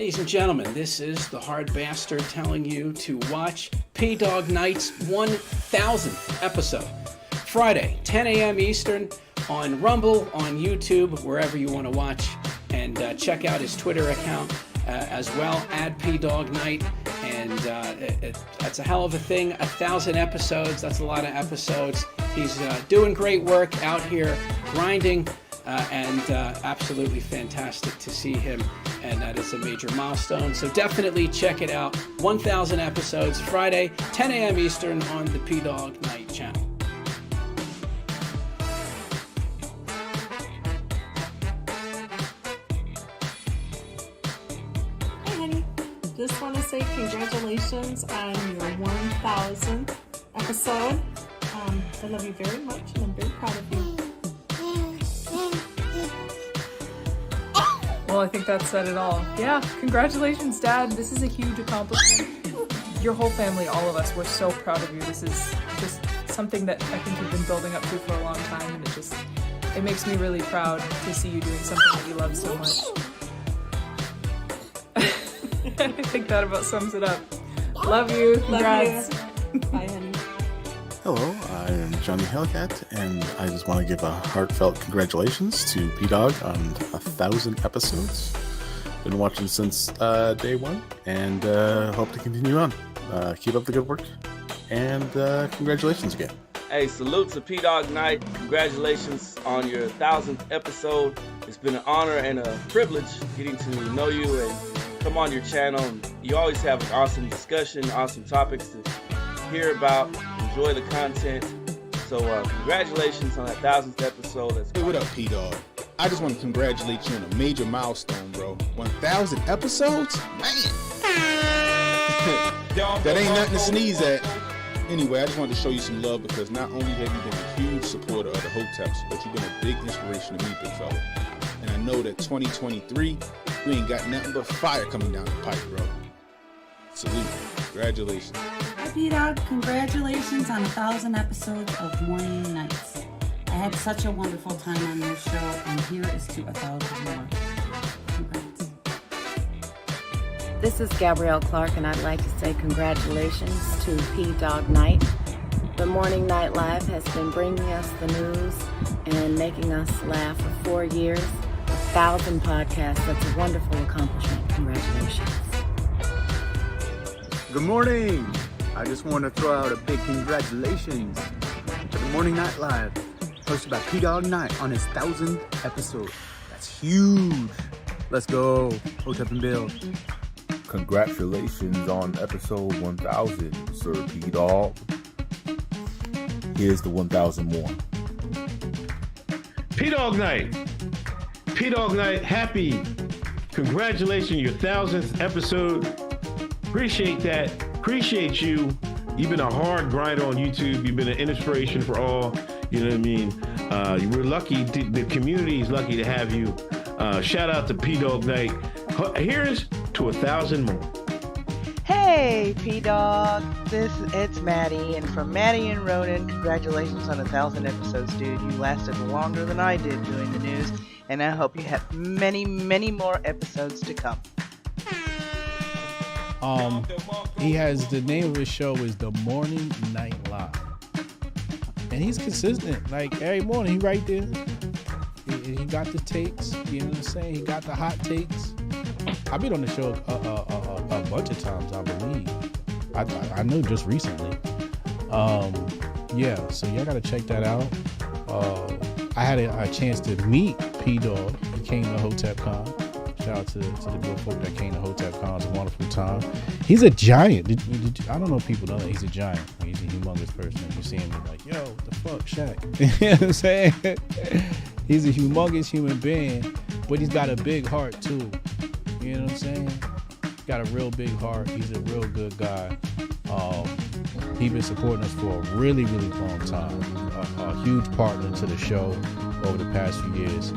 Ladies and gentlemen, this is the Hard Bastard telling you to watch P-Dog Night's 1000th episode. Friday, 10 a.m. Eastern, on Rumble, on YouTube, wherever you want to watch. And check out his Twitter account as well, @P-Dog Night. And that's a hell of a thing. 1,000 episodes, that's a lot of episodes. He's doing great work out here, grinding, and absolutely fantastic to see him. And that is a major milestone. So definitely check it out. 1,000 episodes, Friday, 10 a.m. Eastern on the P-Dog Night channel. Just want to say congratulations on your 1000th episode. I love you very much and I'm very proud of you. Well, I think that said it all. Yeah, congratulations, Dad. This is a huge accomplishment. Your whole family, all of us, we're so proud of you. This is just something that I think you've been building up to for a long time, and it makes me really proud to see you doing something that you love so much. I think that about sums it up. Love you. Congrats. Love you. Bye, honey. Hello, I am Johnny Hellcat, and I just want to give a heartfelt congratulations to P-Dog on 1,000 episodes. Been watching since day one, and hope to continue on. Keep up the good work, and congratulations again. Hey, salute to P-Dog Night. Congratulations on your 1,000th episode. It's been an honor and a privilege getting to know you and come on your channel. You always have an awesome discussion, awesome topics to hear about, enjoy the content. So congratulations on that 1,000th episode. Hey, what up, P-Dog? I just want to congratulate you on a major milestone, bro. 1,000 episodes? Man! That ain't nothing to sneeze at. Anyway, I just wanted to show you some love because not only have you been a huge supporter of the Hoteps, but you've been a big inspiration to me, big fella. And I know that 2023, we ain't got nothing but fire coming down the pipe, bro. Salute. Congratulations. Hi, P-Dog. Congratulations on 1,000 episodes of Morning and Nights. I had such a wonderful time on your show, and here is to 1,000 more. Congrats. This is Gabrielle Clark, and I'd like to say congratulations to P-Dog Night. The Morning Night Live has been bringing us the news and making us laugh for 4 years. 1,000 podcasts. That's a wonderful accomplishment. Congratulations. Good morning. I just want to throw out a big congratulations to the Morning Night Live, hosted by P-Dog Night on his 1,000th episode. That's huge. Let's go. Hotep and Bill. Congratulations on episode 1,000, Sir P-Dog. Here's the 1,000 more. P-Dog Night. P-Dog Night, happy. Congratulations, your 1,000th episode. Appreciate that. Appreciate you. You've been a hard grinder on YouTube. You've been an inspiration for all. You know what I mean? We're lucky. The community is lucky to have you. Shout out to P-Dog Night. Here's to 1,000 more. Hey, P-Dog. It's Maddie, and from Maddie and Ronan, congratulations on 1,000 episodes, dude. You lasted longer than I did doing the news, and I hope you have many, many more episodes to come. He has, the name of his show is The Morning Night Live, and he's consistent. Like every morning, he right there. He got the takes. You know what I'm saying? He got the hot takes. I've been on the show a bunch of times, I believe. I know just recently. Yeah, so y'all gotta check that out. I had a chance to meet P-Dog. He came to HotepCon. Shout out to the good folk that came to HotepCon. It was a wonderful time. He's a giant. I don't know if people know that he's a giant. He's a humongous person. You see him, you're like, yo, what the fuck, Shaq? You know what I'm saying? He's a humongous human being, but he's got a big heart too. You know what I'm saying? Got a real big heart. He's a real good guy. He's been supporting us for a really, really long time. A huge partner to the show over the past few years.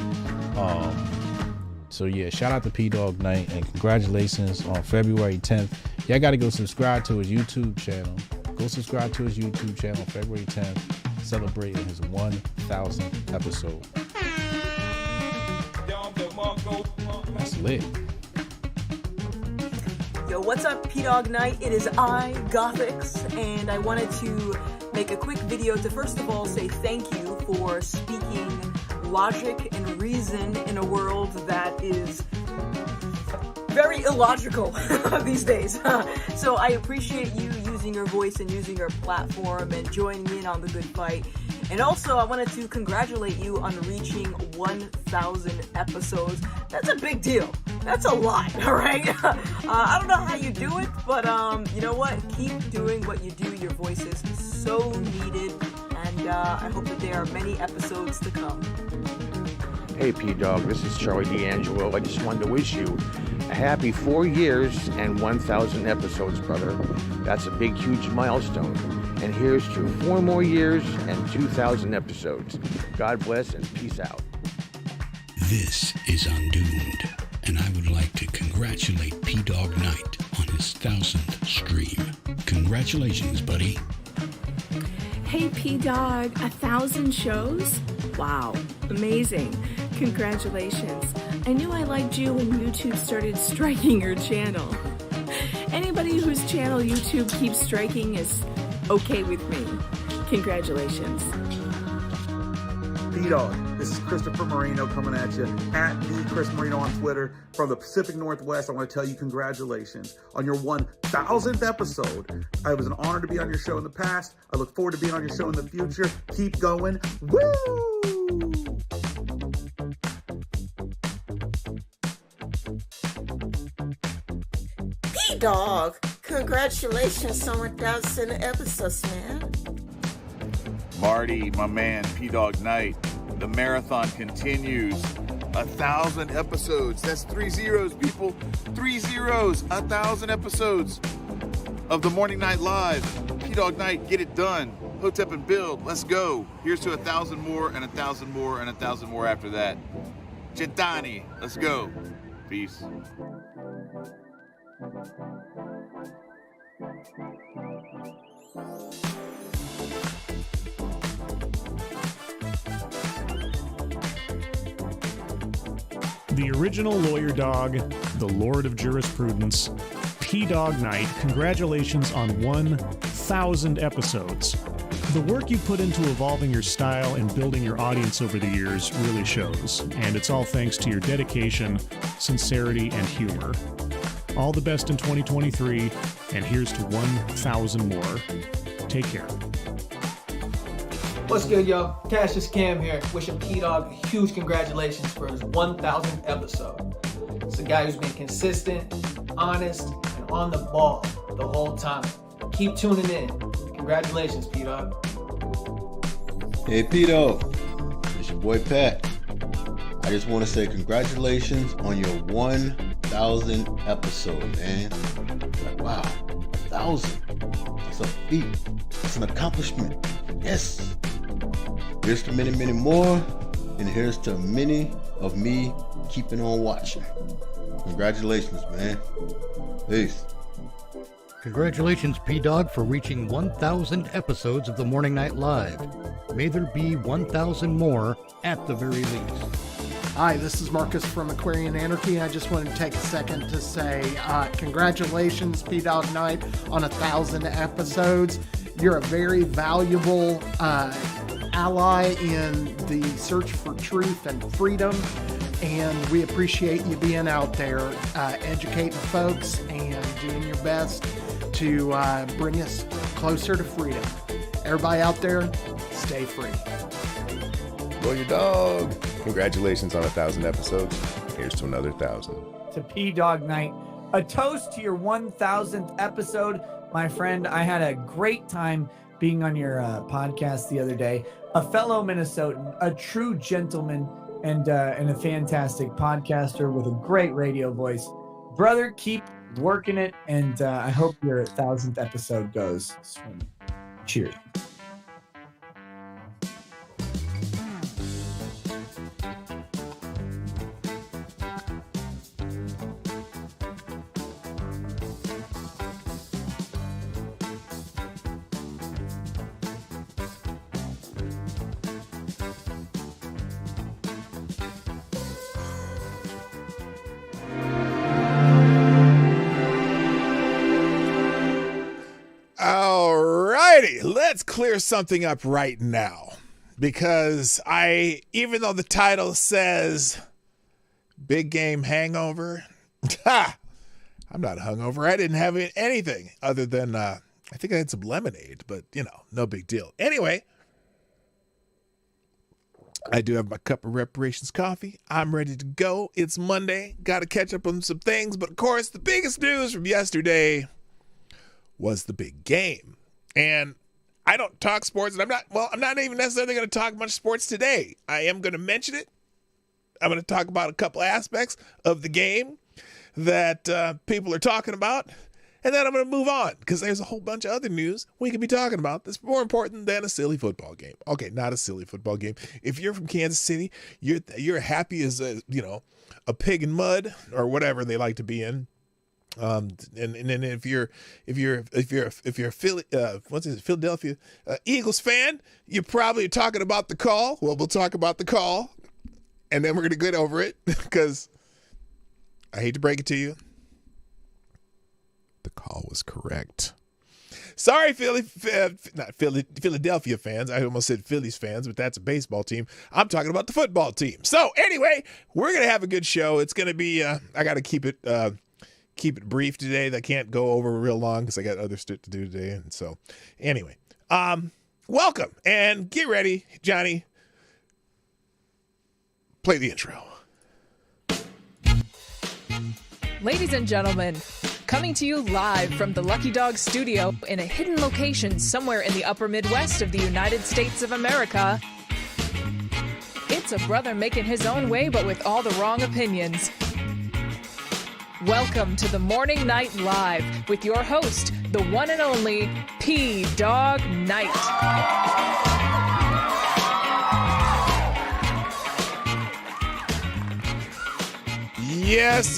So yeah, shout out to P-Dog Night and congratulations on February 10th. Y'all got to go subscribe to his YouTube channel. Go subscribe to his YouTube channel February 10th, celebrating his 1,000th episode. That's lit. Yo, what's up, P-Dog Night? It is I, Gothix, and I wanted to make a quick video to first of all say thank you for speaking logic and reason in a world that is very illogical these days. So I appreciate you using your voice and using your platform and joining in on the good fight. And also, I wanted to congratulate you on reaching 1,000 episodes. That's a big deal. That's a lot, all right? I don't know how you do it, but you know what? Keep doing what you do. Your voice is so needed, and I hope that there are many episodes to come. Hey P-Dog, this is Charlie D'Angelo. I just wanted to wish you a happy 4 years and 1,000 episodes, brother. That's a big, huge milestone. And here's to 4 more years and 2,000 episodes. God bless and peace out. This is Undoomed, and I would like to congratulate P-Dog Night on his 1,000th stream. Congratulations, buddy. Hey P-Dog, 1,000 shows? Wow, amazing. Congratulations. I knew I liked you when YouTube started striking your channel. Anybody whose channel YouTube keeps striking is okay with me. Congratulations. P-Dog, this is Christopher Marino coming at you at the Chris Marino on Twitter from the Pacific Northwest. I want to tell you congratulations on your 1,000th episode. It was an honor to be on your show in the past. I look forward to being on your show in the future. Keep going. Woo! P-Dog, congratulations on 1,000 episodes, man. Marty, my man, P-Dog Night. The marathon continues. 1,000 episodes. That's 3 zeros, people. 3 zeros. 1,000 episodes of the Morning Night Live. P-Dog Night, get it done. Hotep and build. Let's go. Here's to 1,000 more and 1,000 more and 1,000 more after that. Chitani, let's go. Peace. The original lawyer dog, the lord of jurisprudence, P-Dog Night, congratulations on 1,000 episodes. The work you put into evolving your style and building your audience over the years really shows, and it's all thanks to your dedication, sincerity, and humor. All the best in 2023, and here's to 1,000 more. Take care. What's good, y'all? Cassius Cam here, wishing P-Dog a huge congratulations for his 1,000th episode. It's a guy who's been consistent, honest, and on the ball the whole time. Keep tuning in. Congratulations, P-Dog. Hey, P-Dog. It's your boy Pat. I just want to say congratulations on your 1,000 episode, man. Like, wow, 1,000. That's a feat. It's an accomplishment. Yes. Here's to many, many more, and here's to many of me keeping on watching. Congratulations, man. Peace. Congratulations, P-Dog, for reaching 1,000 episodes of the Morning Night Live. May there be 1,000 more at the very least. Hi, this is Marcus from Aquarian Anarchy. I just wanted to take a second to say congratulations, P-Dog Night, on 1,000 episodes. You're a very valuable ally in the search for truth and freedom, and we appreciate you being out there educating folks and doing your best to bring us closer to freedom. Everybody out there, stay free. Lawyer Dog, congratulations on 1,000 episodes. Here's to another 1,000. To P-Dog Night, a toast to your 1,000th episode. My friend, I had a great time being on your podcast the other day. A fellow Minnesotan, a true gentleman, and a fantastic podcaster with a great radio voice. Brother, keep working it, and I hope your 1,000th episode goes swimming. Cheers. righty, let's clear something up right now. Because even though the title says Big Game Hangover, I'm not hungover. I didn't have anything other than, I think I had some lemonade, but, no big deal. Anyway, I do have my cup of reparations coffee. I'm ready to go. It's Monday. Got to catch up on some things. But, of course, the biggest news from yesterday was the big game. And I don't talk sports, and I'm not even necessarily going to talk much sports today. I am going to mention it. I'm going to talk about a couple aspects of the game that people are talking about. And then I'm going to move on because there's a whole bunch of other news we could be talking about that's more important than a silly football game. Okay, not a silly football game. If you're from Kansas City, you're happy as a pig in mud or whatever they like to be in. And then if you're a Philadelphia Eagles fan, you're probably talking about the call. Well, we'll talk about the call, and then we're going to get over it because I hate to break it to you. The call was correct. Sorry, Philadelphia fans. I almost said Phillies fans, but that's a baseball team. I'm talking about the football team. So anyway, we're going to have a good show. It's going to be, I got to keep it brief today. I can't go over real long because I got other stuff to do today. And so anyway, welcome and get ready, Johnny. Play the intro. Ladies and gentlemen, coming to you live from the Lucky Dog studio in a hidden location somewhere in the upper Midwest of the United States of America, it's a brother making his own way but with all the wrong opinions. Welcome to the Morning Night Live with your host, the one and only P-Dog Night. Yes.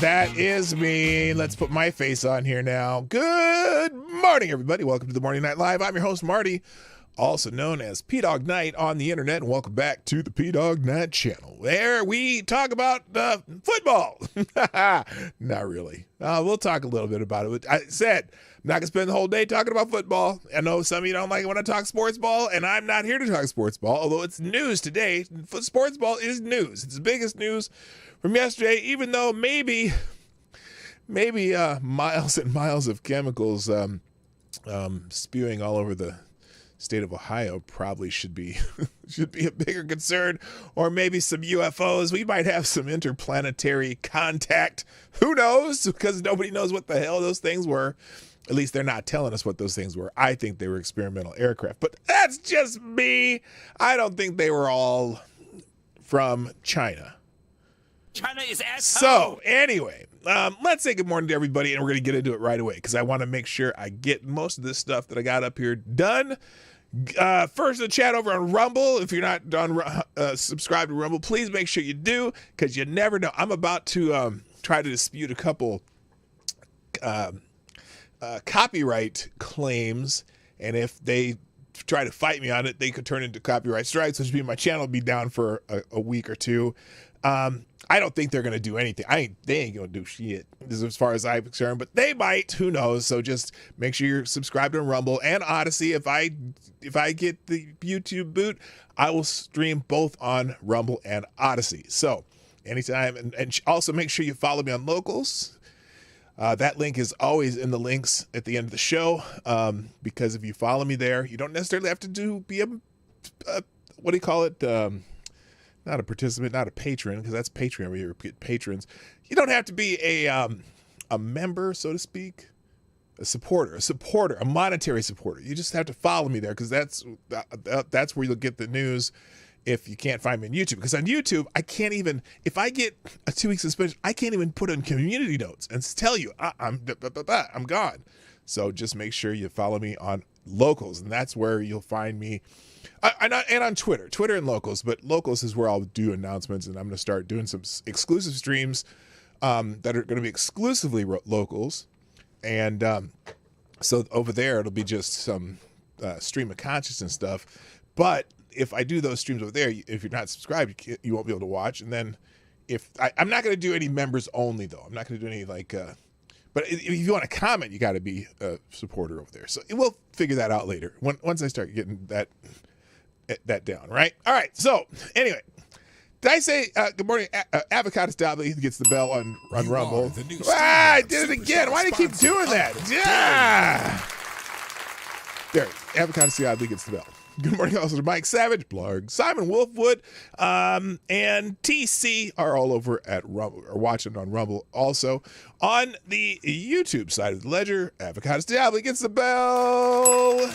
That is me. Let's put my face on here now. Good morning, everybody. Welcome to the Morning Night Live. I'm your host, Marty, also known as P-Dog Night on the internet. And welcome back to the P-Dog Night channel, where we talk about football. Not really. We'll talk a little bit about it. I said I'm not going to spend the whole day talking about football. I know some of you don't like it when I talk sports ball, and I'm not here to talk sports ball, although it's news today. Sports ball is news. It's the biggest news from yesterday, even though maybe miles and miles of chemicals spewing all over the state of Ohio probably should be a bigger concern, or maybe some UFOs. We might have some interplanetary contact. Who knows? Because nobody knows what the hell those things were. At least they're not telling us what those things were. I think they were experimental aircraft, but that's just me. I don't think they were all from China. China is asshole. So anyway, let's say good morning to everybody, and we're going to get into it right away because I want to make sure I get most of this stuff that I got up here done. First, the chat over on Rumble. If you're not done subscribe to Rumble, please make sure you do because you never know. I'm about to try to dispute a couple copyright claims, and if they try to fight me on it, they could turn into copyright strikes, which means my channel will be down for a week or two. I don't think they're going to do anything. They ain't going to do shit as far as I'm concerned, but they might. Who knows? So just make sure you're subscribed to Rumble and Odyssey. If I get the YouTube boot, I will stream both on Rumble and Odyssey. So anytime, and also make sure you follow me on Locals. That link is always in the links at the end of the show, because if you follow me there, you don't necessarily have to be a what do you call it? Not a participant, not a patron, because that's Patreon where you get patrons. You don't have to be a member, so to speak, a supporter, a monetary supporter. You just have to follow me there because that's where you'll get the news if you can't find me on YouTube. Because on YouTube, I can't even, if I get a 2-week suspension, I can't even put in community notes and tell you I'm gone. So just make sure you follow me on Locals, and that's where you'll find me. And on Twitter and Locals, but Locals is where I'll do announcements, and I'm going to start doing some exclusive streams that are going to be exclusively Locals. And so over there, it'll be just some stream of consciousness stuff. But if I do those streams over there, if you're not subscribed, you won't be able to watch. And then I'm not going to do any members only, though. I'm not going to do any But if you want to comment, you got to be a supporter over there. So we'll figure that out later once I start getting that down, right? All right. So anyway, did I say good morning? Avocado Stobby gets the bell on Rumble. I did it again. Why do you keep doing that? Yeah. There, Avocado Stobby gets the bell. Good morning, also to Mike Savage, Blarg, Simon Wolfwood, and TC are all over at Rumble, or watching on Rumble. Also, on the YouTube side of the ledger, Avocado Diablo gets the bell.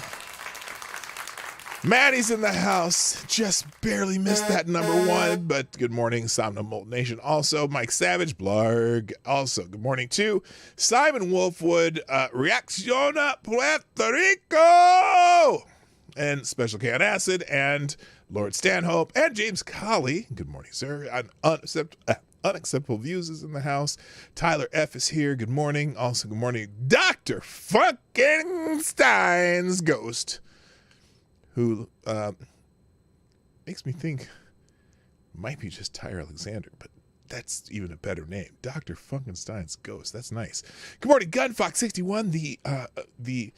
Maddie's in the house, just barely missed that number one, but good morning, Somnambulant Nation. Also, Mike Savage, Blarg. Also, good morning to Simon Wolfwood, Reacciona Puerto Rico, and Special K on Acid, and Lord Stanhope, and James Colley. Good morning, sir. Unacceptable Views is in the house. Tyler F. is here. Good morning. Also, good morning, Dr. Funkenstein's Ghost, who makes me think might be just Tyre Alexander, but that's even a better name. Dr. Funkenstein's Ghost. That's nice. Good morning, Gunfox61, the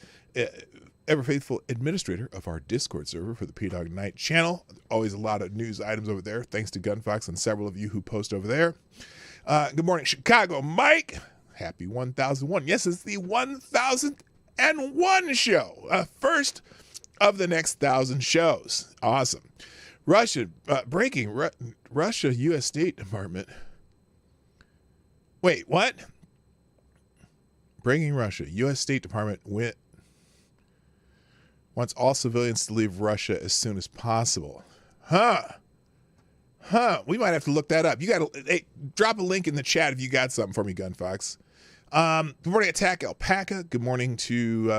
ever faithful administrator of our Discord server for the P-Dog Night channel. Always a lot of news items over there. Thanks to Gunfox and several of you who post over there. Good morning, Chicago Mike. Happy 1001. Yes, it's the 1001 show. First of the next 1,000 shows. Awesome. Breaking Russia U.S. State Department. Wait, what? Breaking Russia U.S. State Department wants all civilians to leave Russia as soon as possible. Huh. We might have to look that up. You got to drop a link in the chat if you got something for me, Gunfox. Good morning, Attack Alpaca. Good morning to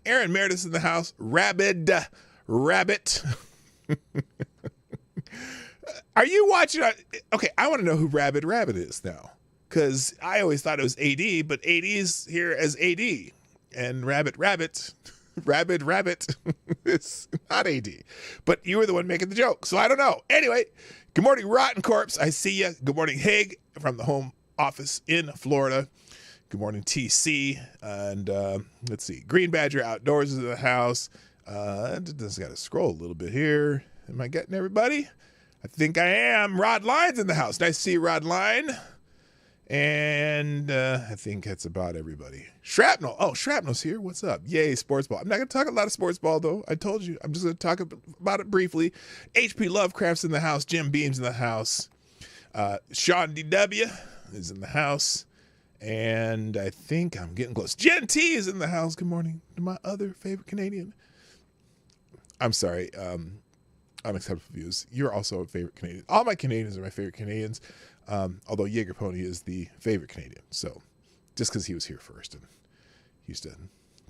Aaron Meredith in the house. Rabbit. Are you watching? Okay, I want to know who Rabbit is now, because I always thought it was AD, but AD is here as AD, and Rabbit is not AD. But you were the one making the joke, so I don't know. Anyway, good morning, Rotten Corpse. I see you. Good morning, Haig from the home office in Florida. Good morning, TC. And let's see, Green Badger Outdoors is in the house. Just got to scroll a little bit here. Am I getting everybody? I think I am. Rod Line's in the house. Nice to see you, Rod Line. And I think that's about everybody. Shrapnel. Oh, Shrapnel's here. What's up? Yay, sports ball. I'm not going to talk a lot of sports ball, though. I told you. I'm just going to talk about it briefly. HP Lovecraft's in the house. Jim Beam's in the house. Sean DW is in the house. And I think I'm getting close. Jen T is in the house. Good morning to my other favorite Canadian. I'm sorry. Unacceptable Views. You're also a favorite Canadian. All my Canadians are my favorite Canadians. Although Jaeger Pony is the favorite Canadian. So just because he was here first and he used to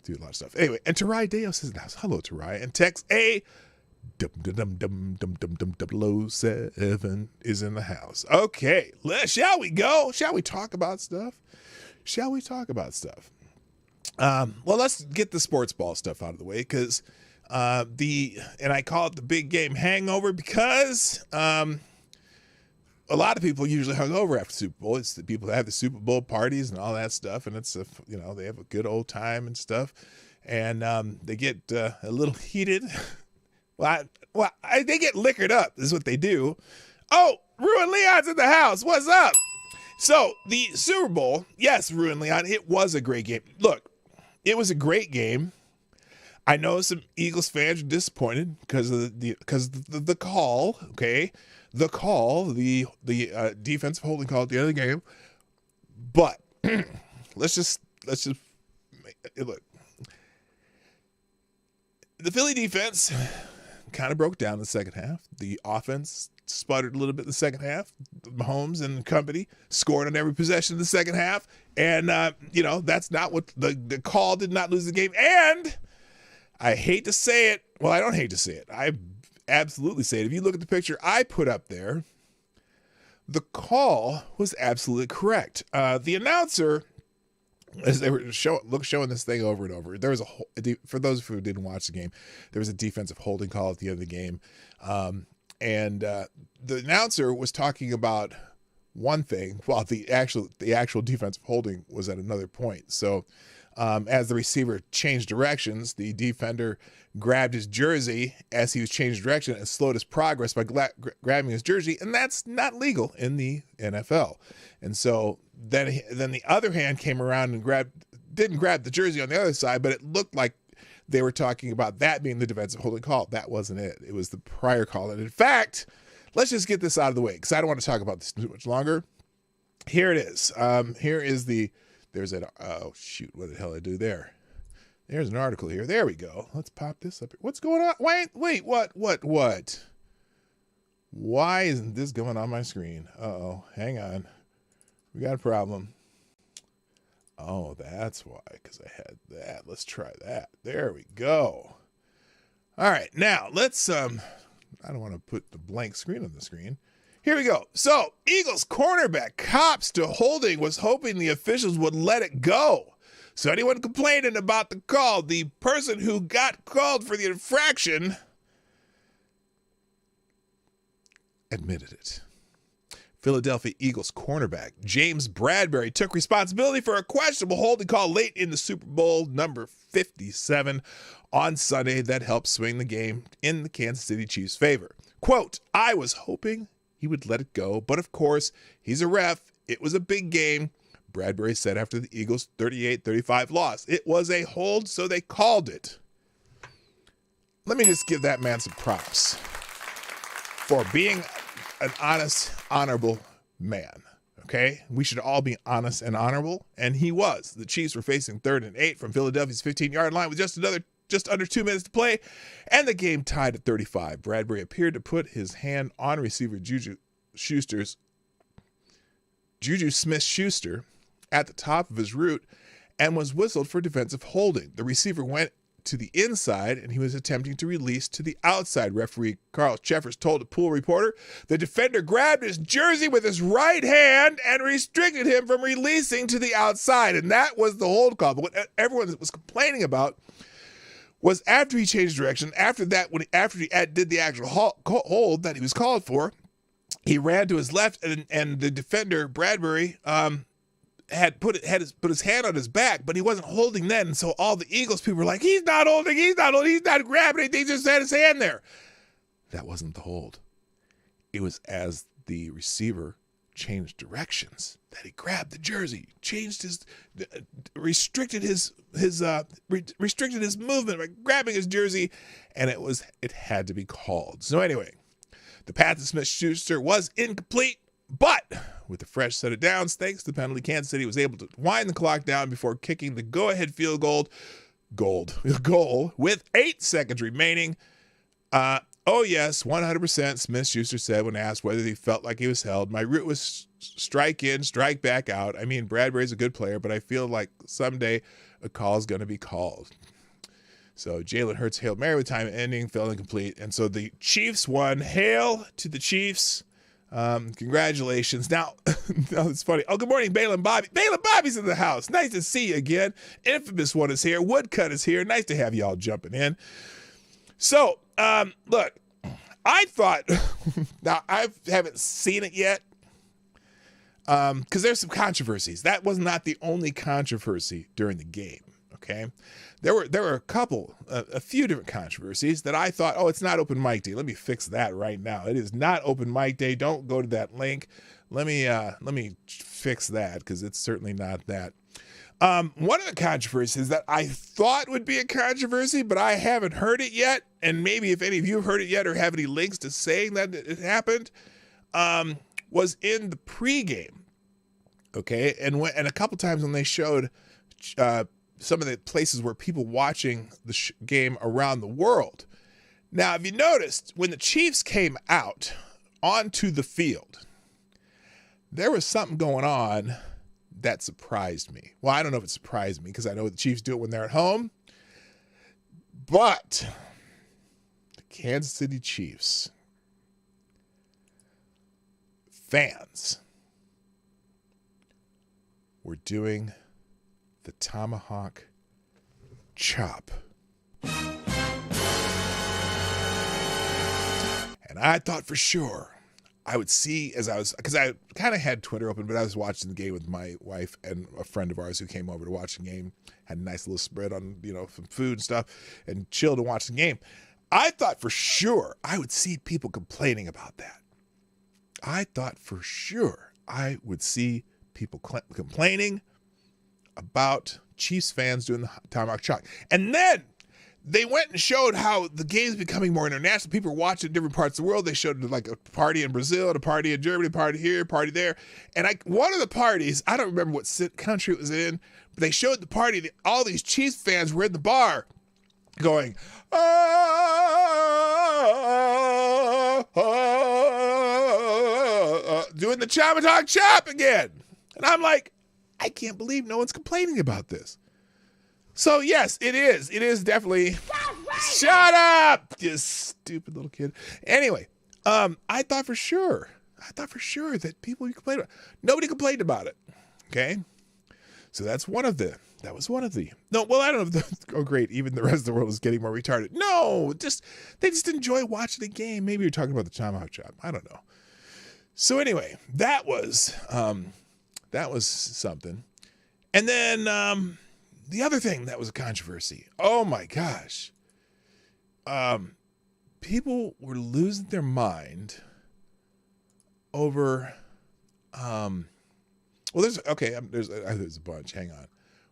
do a lot of stuff. Anyway, and Tarai Deos is in the house. Hello, Tarai. And Tex A 007 is in the house. Okay, shall we go? Shall we talk about stuff? Well, let's get the sports ball stuff out of the way, because and I call it the big game hangover because a lot of people usually hungover after Super Bowl. It's the people that have the Super Bowl parties and all that stuff, and it's they have a good old time and stuff, and they get a little heated. They get liquored up is what they do. Oh, Ruin Leon's in the house. What's up? So the Super Bowl, yes, Ruin Leon, it was a great game. Look, it was a great game. I know some Eagles fans are disappointed because of the call. Okay, the call, the defensive holding call at the end of the game. But let's just look. The Philly defense kind of broke down in the second half. The offense sputtered a little bit in the second half. Mahomes and company scored on every possession in the second half, and that's not what the call did not lose the game. And I hate to say it. Well, I don't hate to say it. I absolutely say it. If you look at the picture I put up there, the call was absolutely correct. The announcer, as they were showing this thing over and over, there was for those who didn't watch the game, there was a defensive holding call at the end of the game. And the announcer was talking about one thing, while the actual defensive holding was at another point. So as the receiver changed directions, the defender grabbed his jersey as he was changing direction and slowed his progress by grabbing his jersey, and that's not legal in the NFL. And so then the other hand came around and didn't grab the jersey on the other side, but it looked like they were talking about that being the defensive holding call. That wasn't it. It was the prior call. And in fact, let's just get this out of the way because I don't want to talk about this too much longer. Here it is. Oh shoot, what the hell did I do there? There's an article here. There we go. Let's pop this up here. What's going on? Wait, what? Why isn't this going on my screen? Uh-oh, hang on. We got a problem. Oh, that's why, because I had that. Let's try that. There we go. All right, now let's, I don't want to put the blank screen on the screen. Here we go. So, Eagles cornerback cops to holding was hoping the officials would let it go. So anyone complaining about the call, the person who got called for the infraction admitted it. Philadelphia Eagles cornerback James Bradbury took responsibility for a questionable holding call late in the Super Bowl number 57 on Sunday that helped swing the game in the Kansas City Chiefs' favor. Quote, "I was hoping he would let it go, but of course, he's a ref. It was a big game," Bradbury said after the Eagles' 38-35 loss. "It was a hold, so they called it." Let me just give that man some props for being an honest, honorable man, okay? We should all be honest and honorable, and he was. The Chiefs were facing 3rd and 8 from Philadelphia's 15-yard line with just under 2 minutes to play, and the game tied at 35. Bradbury appeared to put his hand on receiver Juju Smith-Schuster at the top of his route and was whistled for defensive holding. The receiver went to the inside, and he was attempting to release to the outside. Referee Carl Cheffers told a pool reporter the defender grabbed his jersey with his right hand and restricted him from releasing to the outside, and that was the hold call. But what everyone was complaining about was after he changed direction, after he did the actual hold that he was called for, he ran to his left, and the defender, Bradbury, had put his hand on his back, but he wasn't holding then. And so all the Eagles people were like, he's not holding, he's not grabbing anything, he just had his hand there. That wasn't the hold. It was as the receiver changed directions that he grabbed the jersey, restricted his movement by grabbing his jersey, and it had to be called. So anyway, the pass to Smith-Schuster was incomplete, but with a fresh set of downs, thanks to the penalty, Kansas City was able to wind the clock down before kicking the go-ahead field goal with 8 seconds remaining. Oh yes, 100%, Smith-Schuster said when asked whether he felt like he was held. "My route was strike in, strike back out. I mean, Bradbury's a good player, but I feel like someday a call is going to be called." So Jalen Hurts Hail Mary with time ending, fell incomplete. And so the Chiefs won. Hail to the Chiefs. Congratulations. Now, it's funny. Oh, good morning, Balin Bobby. Balin Bobby's in the house. Nice to see you again. Infamous One is here. Woodcut is here. Nice to have y'all jumping in. So, look, I thought, now I haven't seen it yet, because there's some controversies. That was not the only controversy during the game, okay? There were a few different controversies that I thought, oh, it's not open mic day. Let me fix that right now. It is not open mic day. Don't go to that link. Let me fix that, because it's certainly not that. One of the controversies that I thought would be a controversy, but I haven't heard it yet, and maybe if any of you have heard it yet or have any links to saying that it happened, was in the pregame. Okay, and a couple times when they showed some of the places where people watching the game around the world. Now, if you noticed, when the Chiefs came out onto the field, there was something going on that surprised me. Well, I don't know if it surprised me because I know the Chiefs do it when they're at home, but the Kansas City Chiefs fans were doing the tomahawk chop. And I thought for sure I would see as I was, because I kind of had Twitter open, but I was watching the game with my wife and a friend of ours who came over to watch the game. Had a nice little spread on, some food and stuff, and chilled and watched the game. I thought for sure I would see people complaining about that. I thought for sure I would see people complaining about Chiefs fans doing the Tomahawk Chop. And then they went and showed how the game's becoming more international. People are watching in different parts of the world. They showed like a party in Brazil, a party in Germany, a party here, a party there. And one of the parties, I don't remember what country it was in, but they showed the party that all these Chiefs fans were in the bar going, doing the Tomahawk Chop again. And I'm like, I can't believe no one's complaining about this. So yes, it is. It is definitely. Shut up, you stupid little kid. Anyway, I thought for sure that people would complain about it. Nobody complained about it. Okay, so that was one of the. No, well, I don't know. Oh, great. Even the rest of the world is getting more retarded. No, they just enjoy watching the game. Maybe you're talking about the Tomahawk Chop. I don't know. So anyway, that was something. And then the other thing that was a controversy. Oh my gosh. People were losing their mind over there's a bunch. Hang on.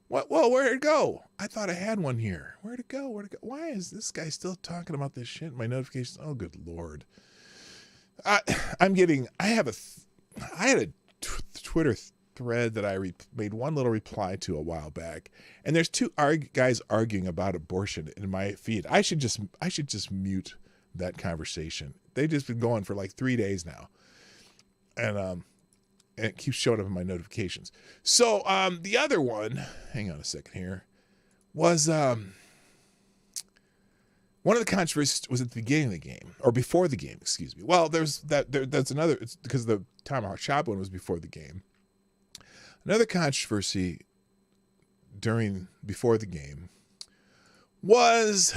What? Well, where'd it go? I thought I had one here. Where'd it go? Why is this guy still talking about this shit in my notifications? Oh, good Lord. I had a Twitter thread that I made one little reply to a while back, and there's two guys arguing about abortion in my feed. I should just mute that conversation. They've just been going for like 3 days now, and it keeps showing up in my notifications. So the other one, hang on a second here, was one of the controversies was at the beginning of the game, or before the game, excuse me. Well, that's another, it's because the Tomahawk Chop one was before the game. Another controversy before the game was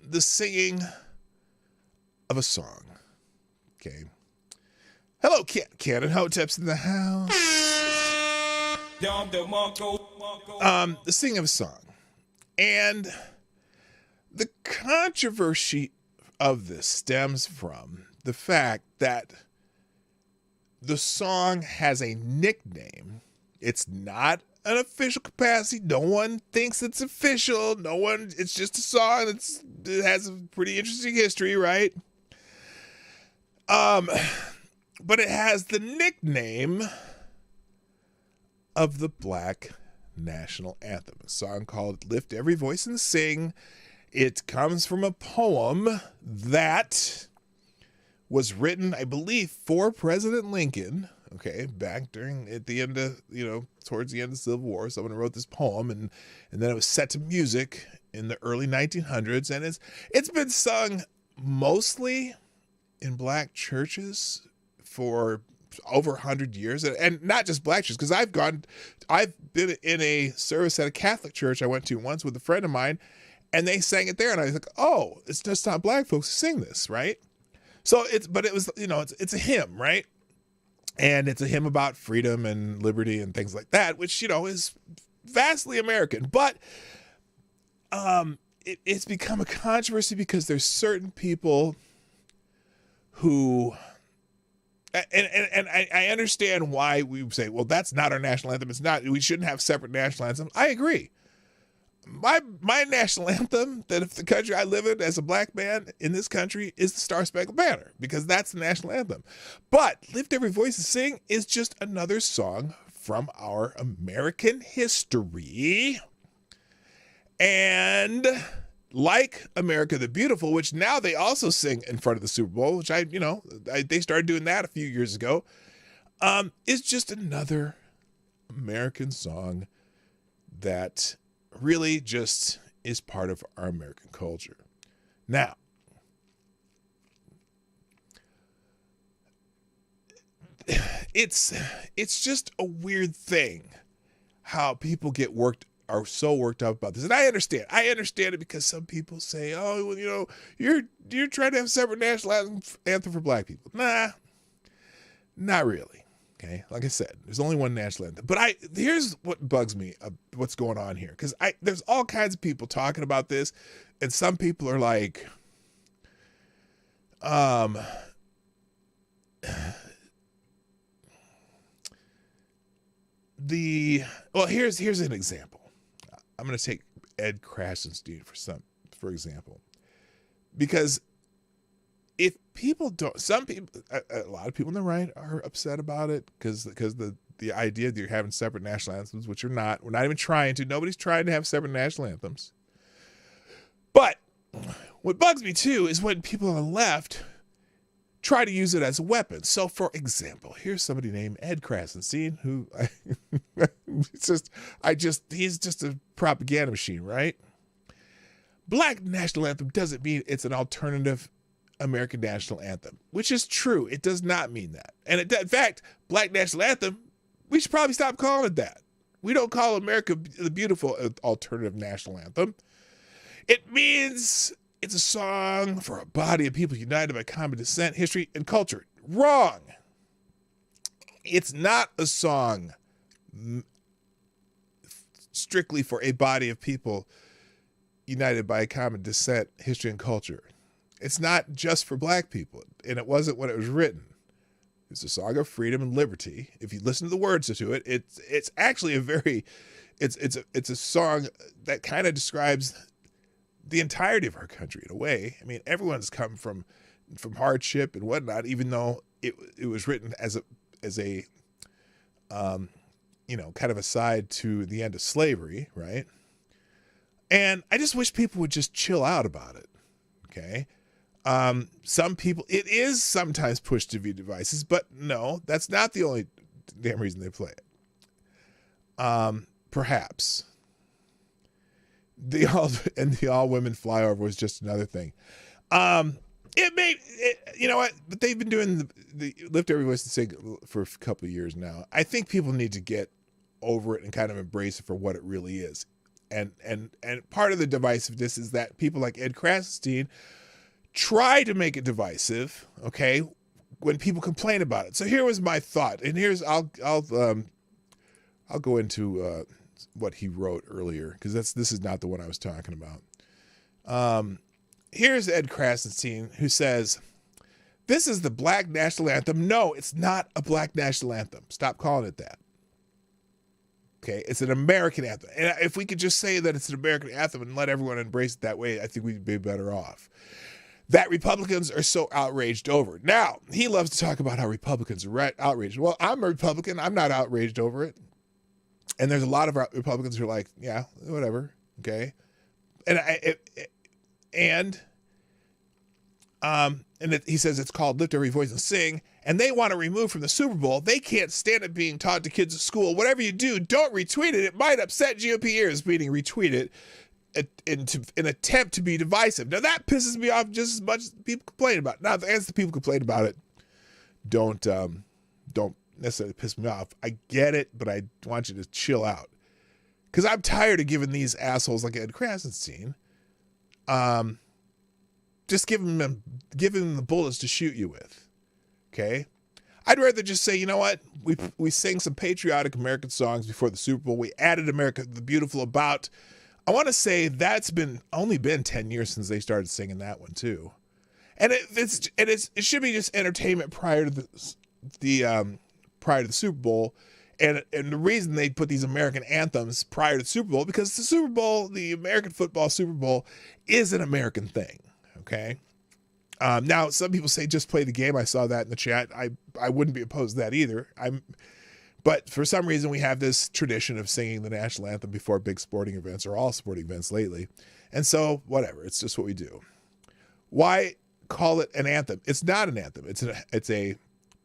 the singing of a song. Okay. Hello, Cannon Hotep's in the house. The singing of a song. And the controversy of this stems from the fact that the song has a nickname. It's not an official capacity. No one thinks it's official. It's just a song it has a pretty interesting history, right? But it has the nickname of the Black National Anthem, a song called Lift Every Voice and Sing. It comes from a poem that was written, I believe, for President Lincoln. Okay, back towards the end of the Civil War, someone wrote this poem, and then it was set to music in the early 1900s, and it's been sung mostly in black churches for over 100 years, and not just black churches, because I've been in a service at a Catholic church I went to once with a friend of mine, and they sang it there, and I was like, oh, it's just not black folks who sing this, right? So it's a hymn, right? And it's a hymn about freedom and liberty and things like that, which, is vastly American. But it's become a controversy because there's certain people who, and I understand why we say, well, that's not our national anthem. It's not, we shouldn't have separate national anthems. I agree. My national anthem, that if the country I live in as a black man in this country, is the Star Spangled Banner, because that's the national anthem. But Lift Every Voice and Sing is just another song from our American history. And like America the Beautiful, which now they also sing in front of the Super Bowl, which they started doing that a few years ago, is just another American song that really just is part of our American culture. Now, it's just a weird thing how people are so worked up about this. And I understand it, because some people say, oh, well, you're trying to have a separate national anthem for black people. Nah, Not really. Okay, like I said, there's only one national anthem. But here's what bugs me, what's going on here, because there's all kinds of people talking about this, and some people are like, here's an example. I'm going to take Ed Krasenstein for example, because if people don't, a lot of people on the right are upset about it because the idea that you're having separate national anthems, which we're not even trying to. Nobody's trying to have separate national anthems. But what bugs me too is when people on the left try to use it as a weapon. So, for example, here's somebody named Ed Krasenstein, who he's just a propaganda machine, right? Black national anthem doesn't mean it's an alternative American national anthem, which is true. It does not mean that. And in fact, Black national anthem, we should probably stop calling it that. We don't call America the Beautiful alternative national anthem. It means it's a song for a body of people united by common descent, history, and culture. Wrong. It's not a song strictly for a body of people united by common descent, history, and culture. It's not just for black people, and it wasn't when it was written. It's a song of freedom and liberty. If you listen to the words to it, it's actually it's a song that kind of describes the entirety of our country in a way. I mean, everyone's come from hardship and whatnot, even though it was written as a kind of a side to the end of slavery, right? And I just wish people would just chill out about it. Okay. Some people, it is sometimes pushed to view devices, but no, that's not the only damn reason they play it. Perhaps the all women flyover was just another thing. You know what? But they've been doing the Lift Every Voice and Sing for a couple of years now. I think people need to get over it and kind of embrace it for what it really is. And part of the divisiveness is that people like Ed Krasenstein try to make it divisive, okay, when people complain about it. So here was my thought, and I'll go into what he wrote earlier, because this is not the one I was talking about. Here's Ed Krasenstein, who says, "This is the Black national anthem. No, it's not a Black national anthem. Stop calling it that. Okay, it's an American anthem. And if we could just say that it's an American anthem and let everyone embrace it that way, I think we'd be better off. That Republicans are so outraged over it." Now, he loves to talk about how Republicans are outraged. Well, I'm a Republican. I'm not outraged over it. And there's a lot of Republicans who are like, yeah, whatever, okay? He says it's called Lift Every Voice and Sing, and they want to remove from the Super Bowl. They can't stand it being taught to kids at school. Whatever you do, don't retweet it. It might upset GOP ears, meaning retweet it in an attempt to be divisive. Now, that pisses me off just as much as people complain about it. Now, as the people complain about it, don't necessarily piss me off. I get it, but I want you to chill out. Because I'm tired of giving these assholes like Ed Krasenstein just giving them the bullets to shoot you with. Okay? I'd rather just say, you know what? We sang some patriotic American songs before the Super Bowl. We added America the Beautiful about. I want to say that's only been 10 years since they started singing that one too. And it should be just entertainment prior to the Super Bowl. And the reason they put these American anthems prior to the Super Bowl, because the Super Bowl, the American football Super Bowl, is an American thing. Okay. Now, some people say just play the game. I saw that in the chat. I wouldn't be opposed to that either. But for some reason, we have this tradition of singing the national anthem before big sporting events, or all sporting events lately. And so, whatever. It's just what we do. Why call it an anthem? It's not an anthem. It's a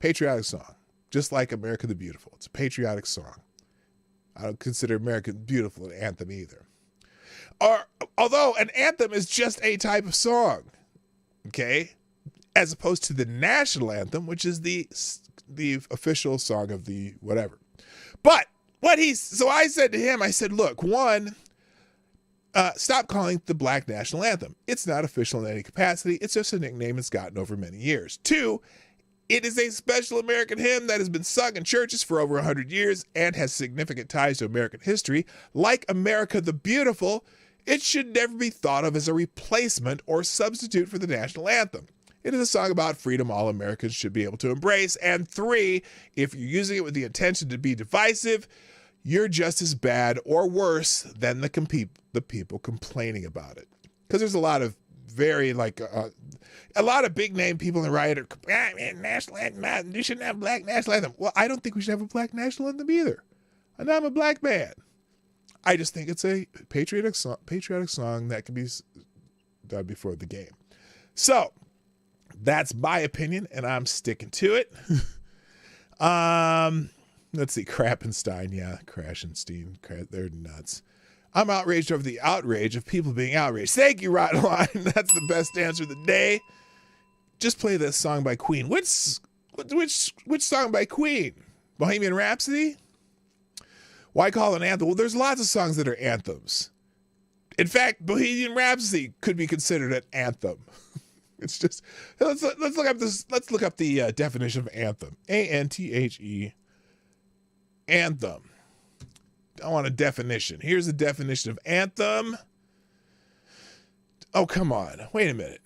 patriotic song, just like America the Beautiful. It's a patriotic song. I don't consider America the Beautiful an anthem either. Although an anthem is just a type of song, okay, as opposed to the national anthem, which is the official song of the whatever. But so I said to him, I said, look, one, stop calling it the Black national anthem. It's not official in any capacity. It's just a nickname it's gotten over many years. Two, It is a special American hymn that has been sung in churches for over 100 years and has significant ties to American history. Like America the Beautiful, it should never be thought of as a replacement or substitute for the national anthem. It is a song about freedom all Americans should be able to embrace. And 3, if you're using it with the intention to be divisive, you're just as bad or worse than the people complaining about it. Because there's a lot of very, a lot of big name people in the riot are, national anthem, you shouldn't have a black national anthem. Well, I don't think we should have a black national anthem either. And I'm a black man. I just think it's a patriotic song that can be done before the game. So, that's my opinion, and I'm sticking to it. Let's see, Krappenstein, yeah, Krashenstein, they're nuts. I'm outraged over the outrage of people being outraged. Thank you, Rotline. That's the best answer of the day. Just play this song by Queen. Which song by Queen? Bohemian Rhapsody? Why call it an anthem? Well, there's lots of songs that are anthems. In fact, Bohemian Rhapsody could be considered an anthem. It's just let's look up this. Let's look up the definition of anthem. A-N-T-H-E. Anthem. I want a definition. Here's the definition of anthem. Oh, come on. Wait a minute.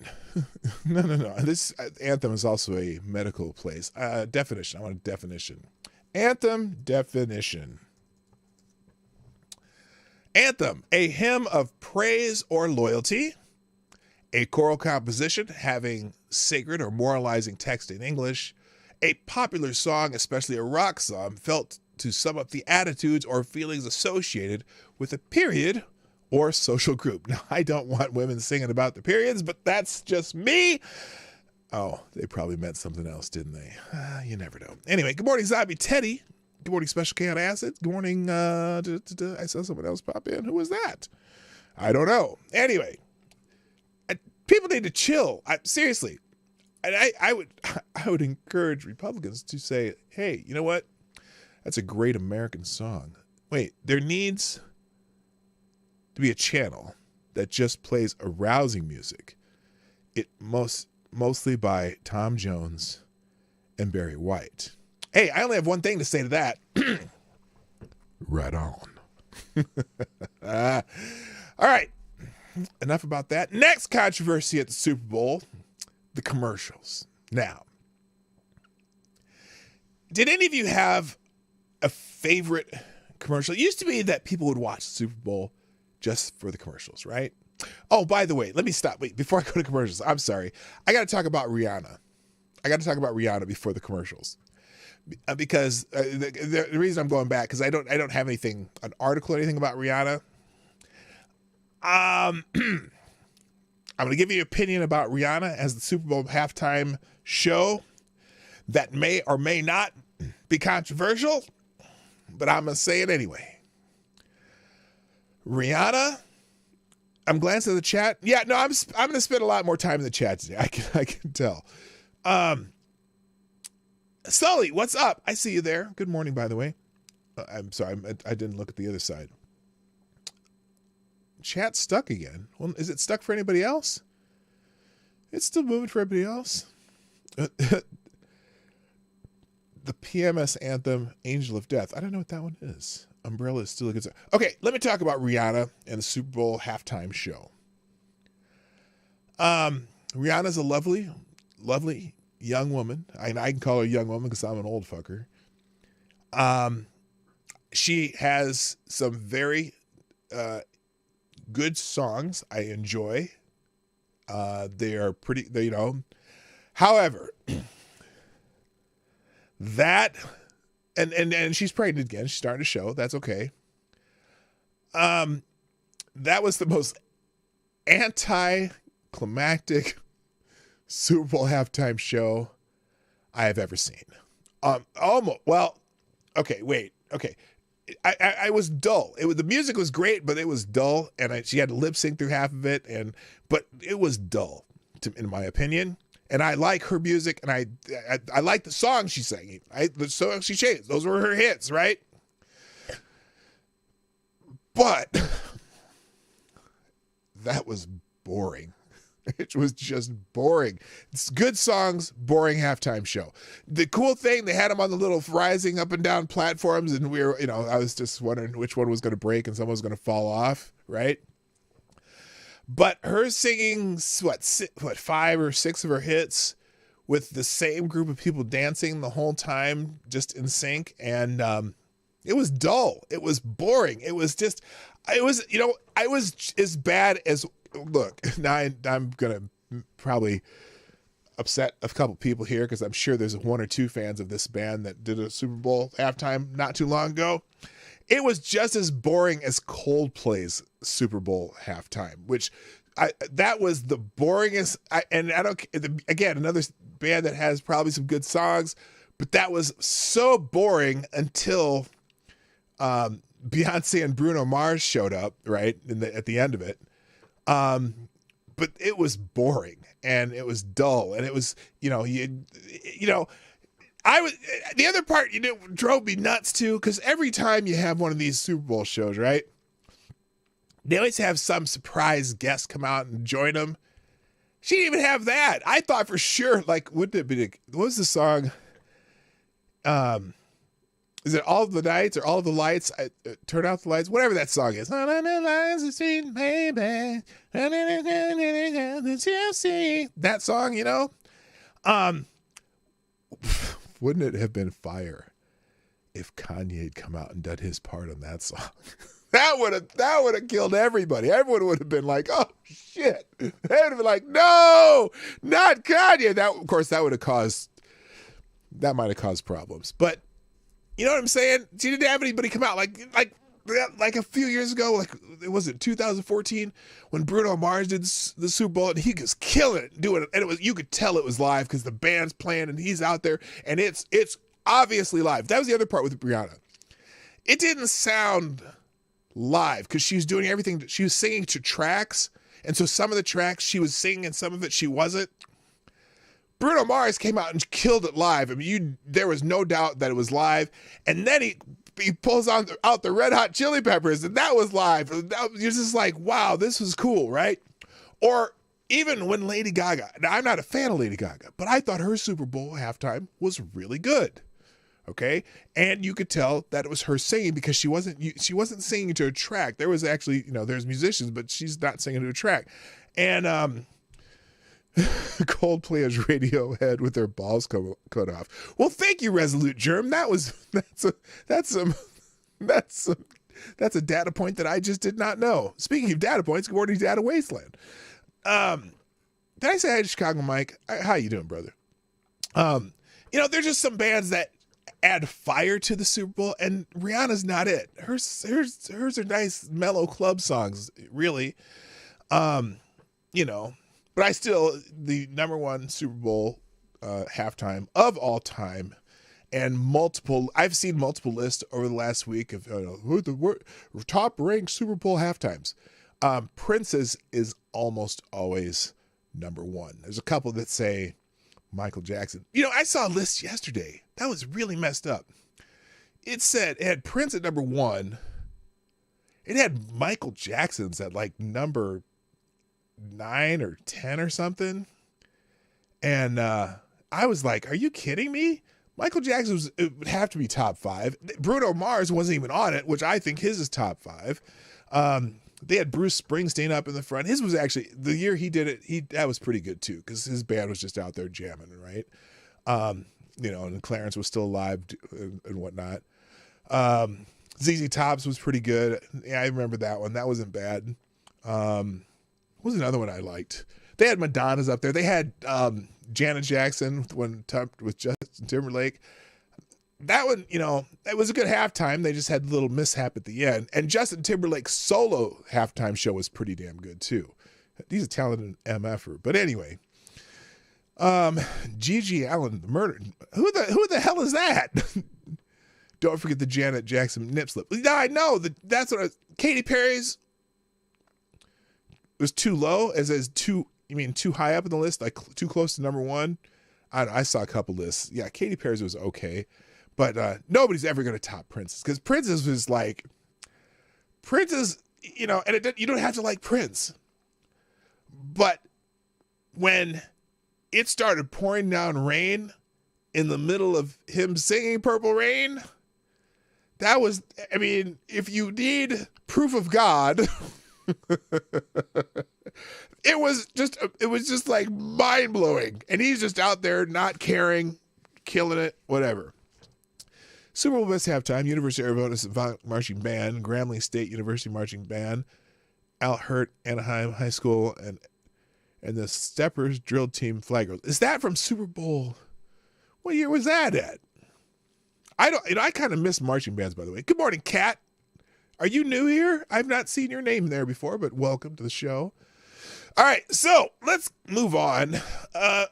No. This anthem is also a medical place. Definition. I want a definition. Anthem definition. Anthem, a hymn of praise or loyalty. A choral composition having sacred or moralizing text in English. A popular song, especially a rock song, felt to sum up the attitudes or feelings associated with a period or social group. Now, I don't want women singing about their periods, but that's just me. Oh, they probably meant something else, didn't they? You never know. Anyway, good morning, Zombie Teddy. Good morning, Special K on Acid. Good morning, I saw someone else pop in. Who was that? I don't know. Anyway, people need to chill. Seriously. And I would encourage Republicans to say, hey, you know what? That's a great American song. Wait, there needs to be a channel that just plays arousing music. It mostly by Tom Jones and Barry White. Hey, I only have one thing to say to that. Right on. All right. Enough about that. Next controversy at the Super Bowl, the commercials. Now, did any of you have a favorite commercial? It used to be that people would watch the Super Bowl just for the commercials, right? Oh, by the way, let me stop. Wait, before I go to commercials, I'm sorry. I got to talk about Rihanna. Before the commercials. Because the reason I'm going back, because I don't have an article or anything about Rihanna. I'm going to give you an opinion about Rihanna as the Super Bowl halftime show that may or may not be controversial, but I'm going to say it anyway. Rihanna, I'm glancing at the chat. Yeah, no, I'm going to spend a lot more time in the chat today. I can tell. Sully, what's up? I see you there. Good morning, by the way. I'm sorry, I didn't look at the other side. Chat stuck again. Well, is it stuck for anybody else? It's still moving for everybody else. The PMS anthem, Angel of Death. I don't know what that one is. Umbrella is still a good song. Okay, let me talk about Rihanna and the Super Bowl halftime show. Rihanna's a lovely, lovely young woman. I can call her a young woman because I'm an old fucker. She has some very good songs I enjoy. They are pretty, However, that and she's pregnant again. She's starting to show. That's okay. That was the most anticlimactic Super Bowl halftime show I have ever seen. Almost. Well, okay, wait. Okay. I was dull. The music was great, but it was dull, and she had to lip sync through half of it, but it was dull, in my opinion. And I like her music, and I like the songs she sang. The songs she changed, those were her hits, right? But that was boring. It was just boring. It's good songs, boring halftime show. The cool thing, they had them on the little rising up and down platforms, and we were, I was just wondering which one was going to break and someone was going to fall off, right? But her singing, what, 5 or 6 of her hits with the same group of people dancing the whole time, just in sync, and it was dull. It was boring. I was as bad as, look, now I'm going to probably upset a couple people here because I'm sure there's 1 or 2 fans of this band that did a Super Bowl halftime not too long ago. It was just as boring as Coldplay's Super Bowl halftime, that was the boringest. Again, another band that has probably some good songs, but that was so boring until Beyonce and Bruno Mars showed up, right, at the end of it. But it was boring and it was dull, and it was, the other part, drove me nuts too, because every time you have one of these Super Bowl shows, right, they always have some surprise guest come out and join them. She didn't even have that. I thought for sure, wouldn't it be, what was the song? Is it All of the Nights or All of the Lights? Turn Out the Lights, whatever that song is. That song, wouldn't it have been fire if Kanye had come out and done his part on that song? That would have killed everybody. Everyone would have been like, "Oh shit!" They would have been like, "No, not Kanye." Of course, that might have caused problems. But you know what I'm saying? She didn't have anybody come out like a few years ago. Was it 2014 when Bruno Mars did the Super Bowl and he was killing it, doing it, and you could tell it was live because the band's playing and he's out there and it's obviously live. That was the other part with Brianna. It didn't sound live because she was doing everything. She was singing to tracks, and so some of the tracks she was singing and some of it she wasn't. Bruno Mars came out and killed it live. I mean, there was no doubt that it was live, and then he pulls out the Red Hot Chili Peppers, and that was live. You're just like, wow, this was cool, right? Or even when Lady Gaga. Now, I'm not a fan of Lady Gaga, but I thought her Super Bowl halftime was really good. Okay, and you could tell that it was her singing because she wasn't singing to a track. There was actually, there's musicians, but she's not singing to a track. And Coldplay as Radiohead with their balls cut off. Well, thank you, Resolute Germ. That's a data point that I just did not know. Speaking of data points, good morning, Data Wasteland. Did I say hi to Chicago Mike? How you doing, brother? There's just some bands that add fire to the Super Bowl, and Rihanna's not it. Hers are nice, mellow club songs, really. But I still, the number one Super Bowl halftime of all time, and I've seen multiple lists over the last week of who the top ranked Super Bowl halftimes. Prince's is almost always number one. There's a couple that say Michael Jackson. I saw a list yesterday that was really messed up. It had Prince at number one. It had Michael Jackson's at number 9 or 10 or something. And I was like, are you kidding me? Michael Jackson it would have to be top 5. Bruno Mars wasn't even on it, which I think his is top 5. They had Bruce Springsteen up in the front. His was actually, the year he did it, that was pretty good too, because his band was just out there jamming, right? And Clarence was still alive and whatnot. ZZ Top's was pretty good. Yeah, I remember that one. That wasn't bad. What was another one I liked? They had Madonna's up there. They had Janet Jackson with Justin Timberlake. That one, it was a good halftime. They just had a little mishap at the end. And Justin Timberlake's solo halftime show was pretty damn good too. He's a talented MFer. But anyway, Gigi Allen, the murder. Who the hell is that? Don't forget the Janet Jackson nip slip. No, I know that's what Katy Perry's was too low. Too high up in the list, like too close to number one. I saw a couple lists. Yeah, Katy Perry's was okay. But nobody's ever going to top Prince's, because Prince's was like, and you don't have to like Prince. But when it started pouring down rain in the middle of him singing Purple Rain, that was, I mean, if you need proof of God, it was just like mind blowing. And he's just out there not caring, killing it, whatever. Super Bowl best halftime, University of Arizona Savant Marching Band, Grambling State University Marching Band, Al Hurt Anaheim High School, and the Steppers Drill Team Flag Girls. Is that from Super Bowl? What year was that at? I kind of miss marching bands, by the way. Good morning, Kat. Are you new here? I've not seen your name there before, but welcome to the show. All right, so let's move on.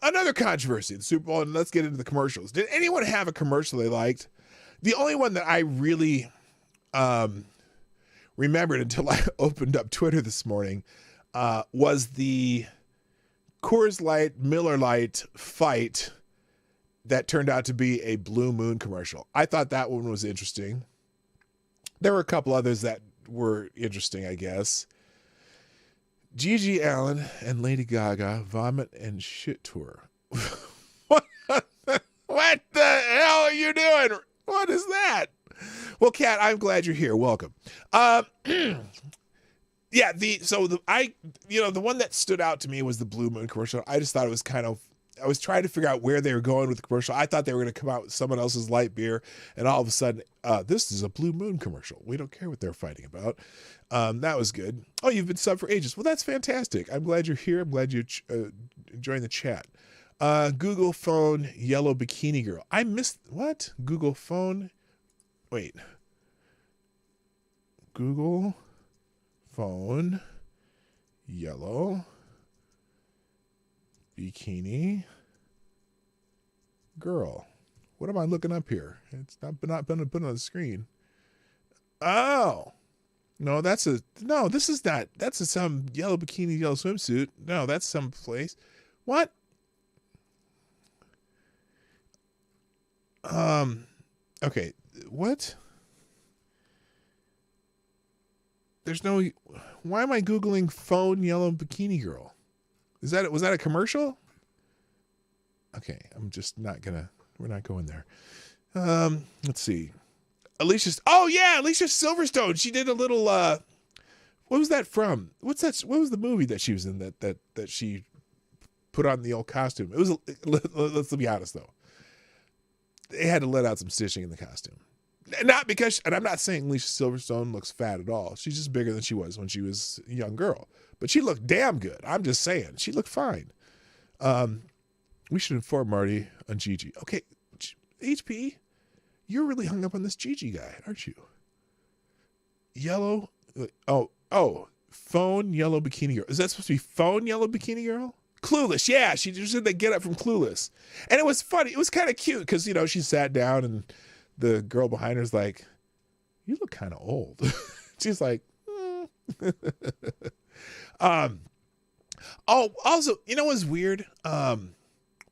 Another controversy, the Super Bowl, and let's get into the commercials. Did anyone have a commercial they liked? The only one that I really remembered until I opened up Twitter this morning was the Coors Light, Miller Lite fight that turned out to be a Blue Moon commercial. I thought that one was interesting. There were a couple others that were interesting, I guess. Gigi Allen and Lady Gaga vomit and shit tour. What the hell are you doing? What is that? Well, Kat, I'm glad you're here. Welcome. Yeah, the one that stood out to me was the Blue Moon commercial. I just thought it was I was trying to figure out where they were going with the commercial. I thought they were going to come out with someone else's light beer, and all of a sudden, this is a Blue Moon commercial. We don't care what they're fighting about. That was good. Oh, you've been sub for ages. Well, that's fantastic. I'm glad you're here. I'm glad you joined the chat. Google phone, yellow bikini girl. I missed, what? Google phone. Wait. Google phone, yellow bikini girl. What am I looking up here? It's not been put on the screen. Oh, no, this is not. That's some yellow bikini, yellow swimsuit. No, that's some place. What? Okay, what? There's no. Why am I Googling phone yellow bikini girl? Was that a commercial? Okay, I'm just not gonna. We're not going there. Let's see. Alicia Silverstone. She did a little. What was that from? What was the movie that she was in that she put on the old costume? It was. Let's be honest though. They had to let out some stitching in the costume. Not because, and I'm not saying Alicia Silverstone looks fat at all. She's just bigger than she was when she was a young girl. But she looked damn good. I'm just saying. She looked fine. We should inform Marty on Gigi. Okay, HP, you're really hung up on this Gigi guy, aren't you? Yellow. Phone yellow bikini girl. Is that supposed to be phone yellow bikini girl? Clueless. Yeah, she just did the get up from Clueless. And it was funny. It was kind of cute because, she sat down and the girl behind her is like, you look kind of old. She's like, Oh, also, what's weird? What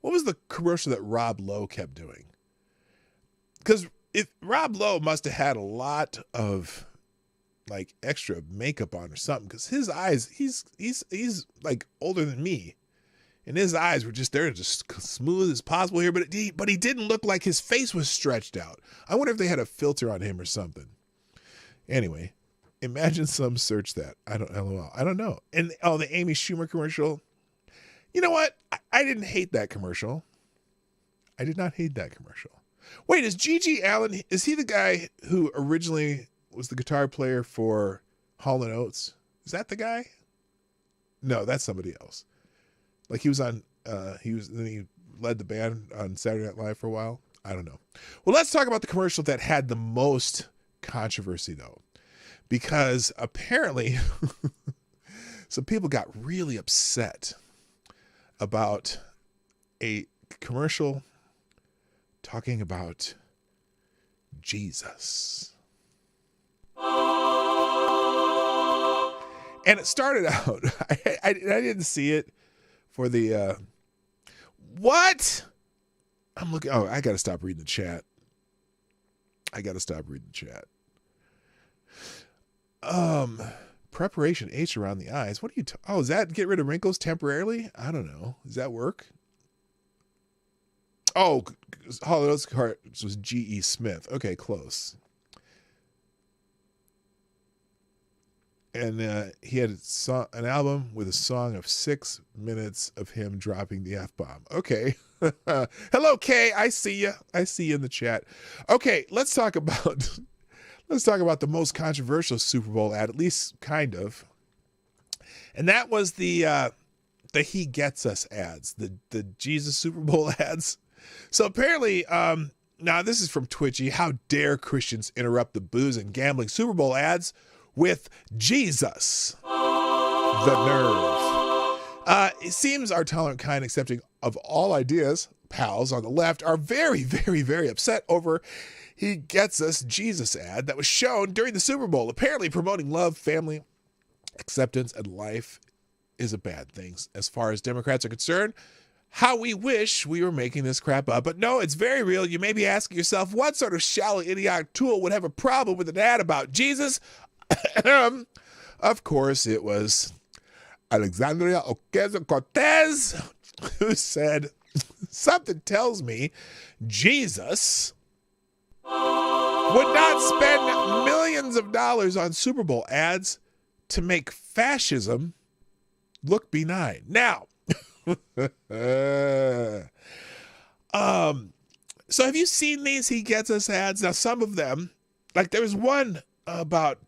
was the commercial that Rob Lowe kept doing? Because Rob Lowe must have had a lot of like extra makeup on or something. Because his eyes, he's like older than me, and his eyes were just smooth as possible here. But he didn't look like his face was stretched out. I wonder if they had a filter on him or something. Anyway. Imagine some search that. I don't know. And the Amy Schumer commercial. You know what? I didn't hate that commercial. I did not hate that commercial. Wait, is Gigi Allen, is he the guy who originally was the guitar player for Hall & Oates? Is that the guy? No, that's somebody else. Like he was on, then he led the band on Saturday Night Live for a while. I don't know. Well, let's talk about the commercial that had the most controversy though. Because apparently some people got really upset about a commercial talking about Jesus. And it started out, I didn't see it for the, what? I'm looking, I got to stop reading the chat. Preparation H around the eyes. What are you? Oh, is that get rid of wrinkles temporarily? I don't know. Does that work? Oh, those cards was G.E. Smith. Okay, close. And he had an album with a song of 6 minutes of him dropping the F-bomb. Okay. Hello, Kay. I see you. I see you in the chat. Okay, let's talk about the most controversial Super Bowl ad, at least kind of. And that was the He Gets Us ads, the Jesus Super Bowl ads. So apparently, now this is from Twitchy. How dare Christians interrupt the booze and gambling Super Bowl ads with Jesus? The nerve. It seems our tolerant, kind, accepting of all ideas pals on the left are very, very, very upset over He Gets Us Jesus ad that was shown during the Super Bowl, apparently promoting love, family, acceptance, and life is a bad thing as far as Democrats are concerned. How we wish we were making this crap up. But no, it's very real. You may be asking yourself, what sort of shallow, idiotic tool would have a problem with an ad about Jesus? Of course, it was Alexandria Ocasio-Cortez who said, something tells me Jesus would not spend millions of dollars on Super Bowl ads to make fascism look benign. Now, so have you seen these He Gets Us ads? Now, some of them, like there was one about,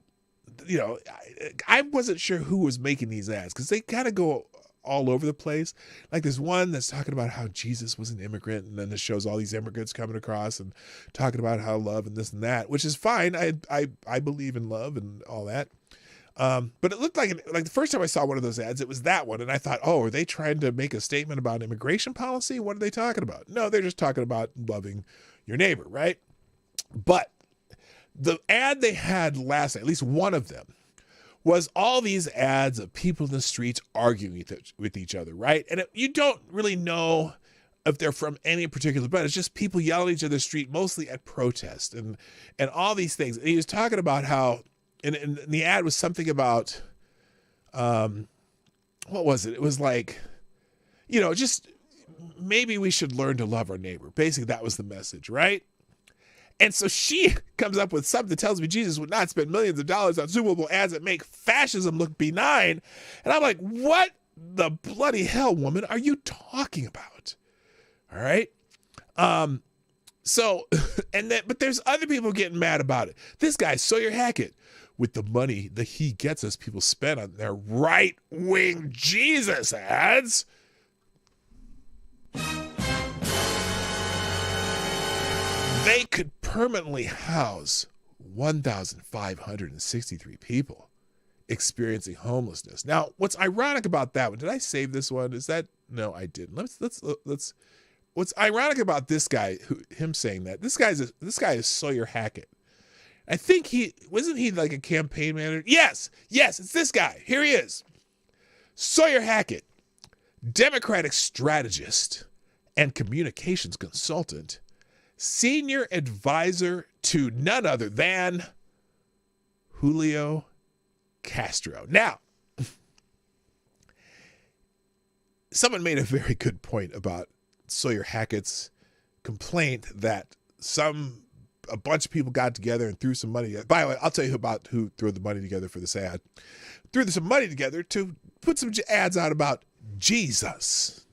I wasn't sure who was making these ads because they kind of go all over the place. Like there's one that's talking about how Jesus was an immigrant, and then it shows all these immigrants coming across and talking about how love and this and that, which is fine. I believe in love and all that. But it looked like the first time I saw one of those ads, it was that one. And I thought, oh, are they trying to make a statement about immigration policy? What are they talking about? No, they're just talking about loving your neighbor, right? But the ad they had last night, at least one of them, was all these ads of people in the streets arguing with each other, right? And you don't really know if they're from any particular, but it's just people yelling at each other in the street, mostly at protest and all these things. And he was talking about how, and the ad was something about, what was it? It was like, just maybe we should learn to love our neighbor. Basically, that was the message, right? And so she comes up with something that tells me Jesus would not spend millions of dollars on Super Bowl ads that make fascism look benign. And I'm like, what the bloody hell, woman, are you talking about? All right. But there's other people getting mad about it. This guy, Sawyer Hackett, with the money that He Gets Us people spend on their right-wing Jesus ads. They could permanently house 1,563 people experiencing homelessness. Now, what's ironic about that one? Did I save this one? No, I didn't. Let's. What's ironic about this guy, him saying that? This guy is Sawyer Hackett. I think wasn't he like a campaign manager? Yes, it's this guy. Here he is. Sawyer Hackett, Democratic strategist and communications consultant, senior advisor to none other than Julio Castro. Now, someone made a very good point about Sawyer Hackett's complaint that a bunch of people got together and threw some money. By the way, I'll tell you about who threw the money together for this ad. Threw some money together to put some ads out about Jesus.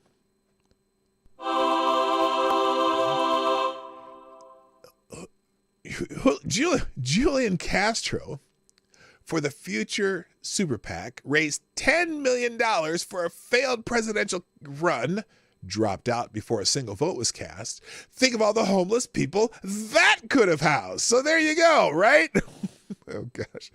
Julian Castro, for the future Super PAC, raised $10 million for a failed presidential run, dropped out before a single vote was cast. Think of all the homeless people that could have housed. So there you go, right? Oh, gosh.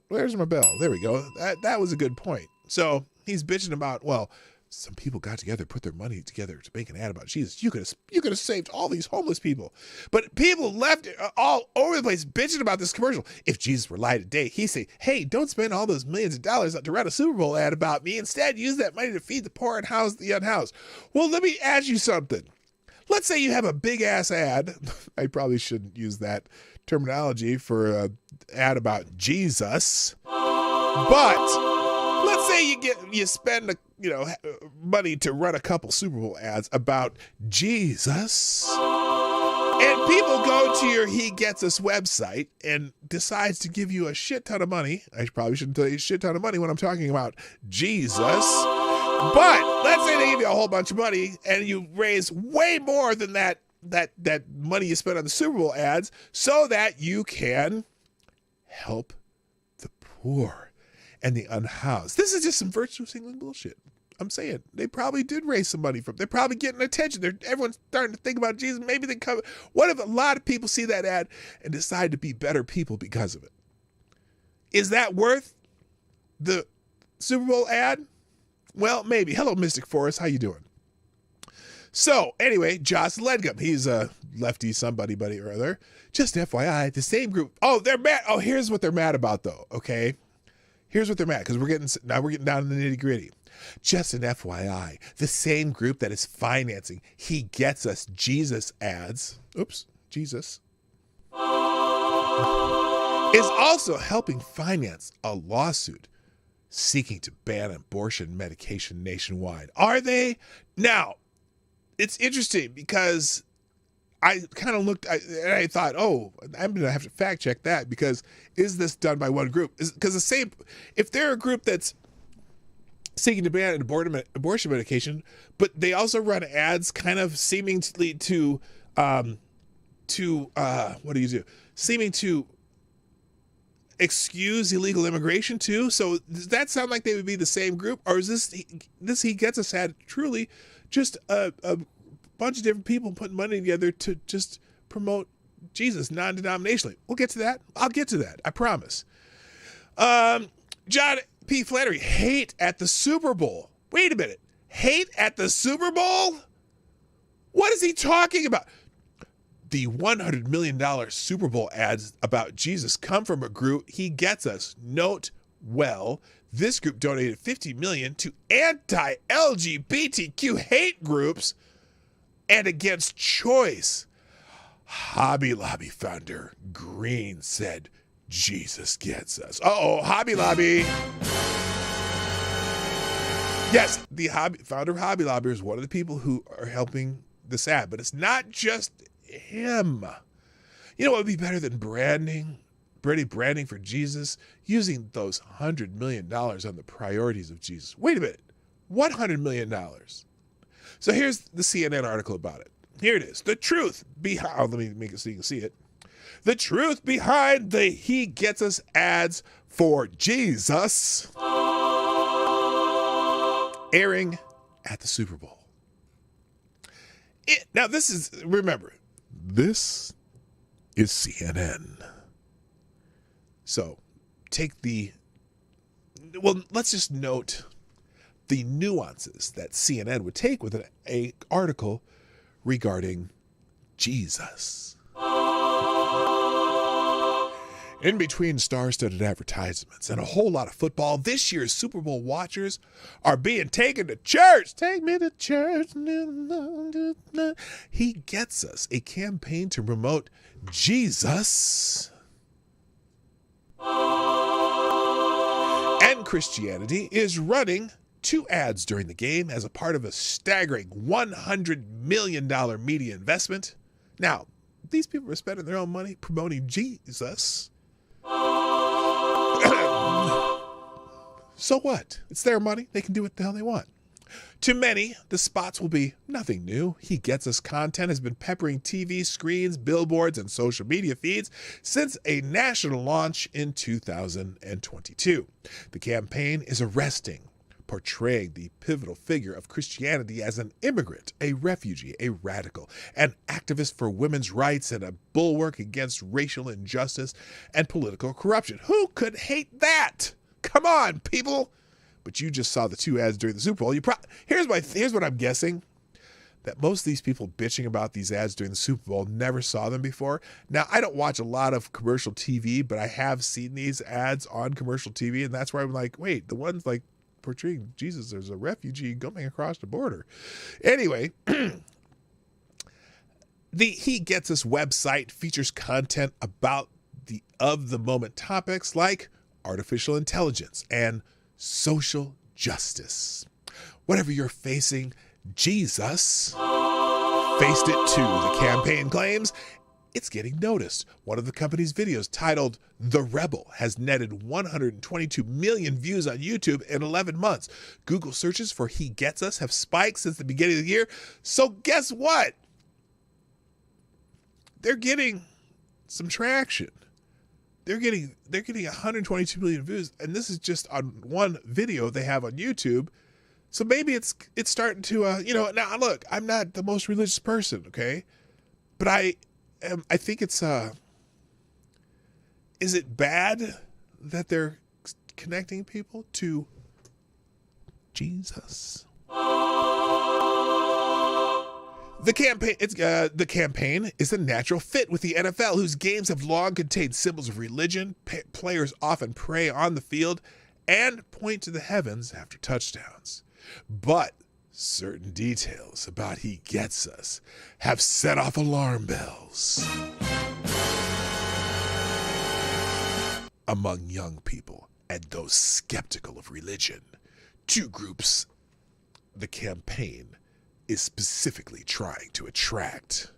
Where's my bell? There we go. That was a good point. So he's bitching about, well, some people got together, put their money together to make an ad about Jesus. You could have saved all these homeless people. But people left all over the place bitching about this commercial. If Jesus were alive today, he'd say, hey, don't spend all those millions of dollars to run a Super Bowl ad about me. Instead, use that money to feed the poor and house the unhoused. Well, let me ask you something. Let's say you have a big-ass ad. I probably shouldn't use that terminology for an ad about Jesus. But let's say you spend money to run a couple Super Bowl ads about Jesus, and people go to your He Gets Us website and decides to give you a shit ton of money. I probably shouldn't tell you a shit ton of money when I'm talking about Jesus. But let's say they give you a whole bunch of money and you raise way more than that money you spent on the Super Bowl ads so that you can help the poor and the unhoused. This is just some virtue signaling bullshit. I'm saying they probably did raise some money from. They're probably getting attention. Everyone's starting to think about Jesus. Maybe they come. What if a lot of people see that ad and decide to be better people because of it? Is that worth the Super Bowl ad? Well, maybe. Hello, Mystic Forest. How you doing? So anyway, Joss Ledgum. He's a lefty somebody or other. Just FYI, the same group. Oh, they're mad. Oh, here's what they're mad about though. Okay, here's what they're mad because we're getting down to the nitty gritty. Just an FYI, the same group that is financing He Gets Us Jesus ads, Jesus, is also helping finance a lawsuit seeking to ban abortion medication nationwide. Are they? Now, it's interesting because I kind of looked and I thought, oh, I'm going to have to fact check that because is this done by one group? Because the same, if they're a group that's seeking to ban abortion medication, but they also run ads kind of seeming to seeming to excuse illegal immigration too. So does that sound like they would be the same group, or is this He Gets Us ad truly just a bunch of different people putting money together to just promote Jesus non-denominationally? We'll get to that. I'll get to that. I promise. John P. Flannery, hate at the Super Bowl. Wait a minute. Hate at the Super Bowl? What is he talking about? The $100 million Super Bowl ads about Jesus come from a group, He Gets Us. Note well, this group donated $50 million to anti-LGBTQ hate groups and against choice. Hobby Lobby founder Green said, Jesus gets us. Uh-oh, Hobby Lobby. Yes, the founder of Hobby Lobby is one of the people who are helping this ad, but it's not just him. You know what would be better than branding for Jesus? Using those $100 million on the priorities of Jesus. Wait a minute. What $100 million? So here's the CNN article about it. Here it is. The truth behind, let me make it so you can see it. The truth behind the He Gets Us ads for Jesus airing at the Super Bowl. Now remember, this is CNN. So let's just note the nuances that CNN would take with an article regarding Jesus. In between star-studded advertisements and a whole lot of football, this year's Super Bowl watchers are being taken to church. Take me to church. He Gets Us, a campaign to promote Jesus and Christianity, is running 2 ads during the game as a part of a staggering $100 million media investment. Now, these people are spending their own money promoting Jesus. So what? It's their money. They can do what the hell they want. To many, the spots will be nothing new. He Gets Us content has been peppering TV screens, billboards, and social media feeds since a national launch in 2022. The campaign is arresting, portraying the pivotal figure of Christianity as an immigrant, a refugee, a radical, an activist for women's rights, and a bulwark against racial injustice and political corruption. Who could hate that? Come on, people. But you just saw the 2 ads during the Super Bowl. Here's what I'm guessing. That most of these people bitching about these ads during the Super Bowl never saw them before. Now, I don't watch a lot of commercial TV, but I have seen these ads on commercial TV, and that's where I'm like, wait, the ones like portraying Jesus as a refugee coming across the border. Anyway, the He Gets Us website features content about the of the moment topics like artificial intelligence, and social justice. Whatever you're facing, Jesus faced it too, the campaign claims. It's getting noticed. One of the company's videos, titled The Rebel, has netted 122 million views on YouTube in 11 months. Google searches for He Gets Us have spiked since the beginning of the year. So guess what? They're getting some traction. They're getting 122 million views, and this is just on one video they have on YouTube. So maybe it's starting to now look, I'm not the most religious person, okay? But I think it's is it bad that they're connecting people to Jesus? The campaign is a natural fit with the NFL, whose games have long contained symbols of religion. Players often pray on the field and point to the heavens after touchdowns. But certain details about He Gets Us have set off alarm bells among young people and those skeptical of religion. Two groups the campaign is specifically trying to attract.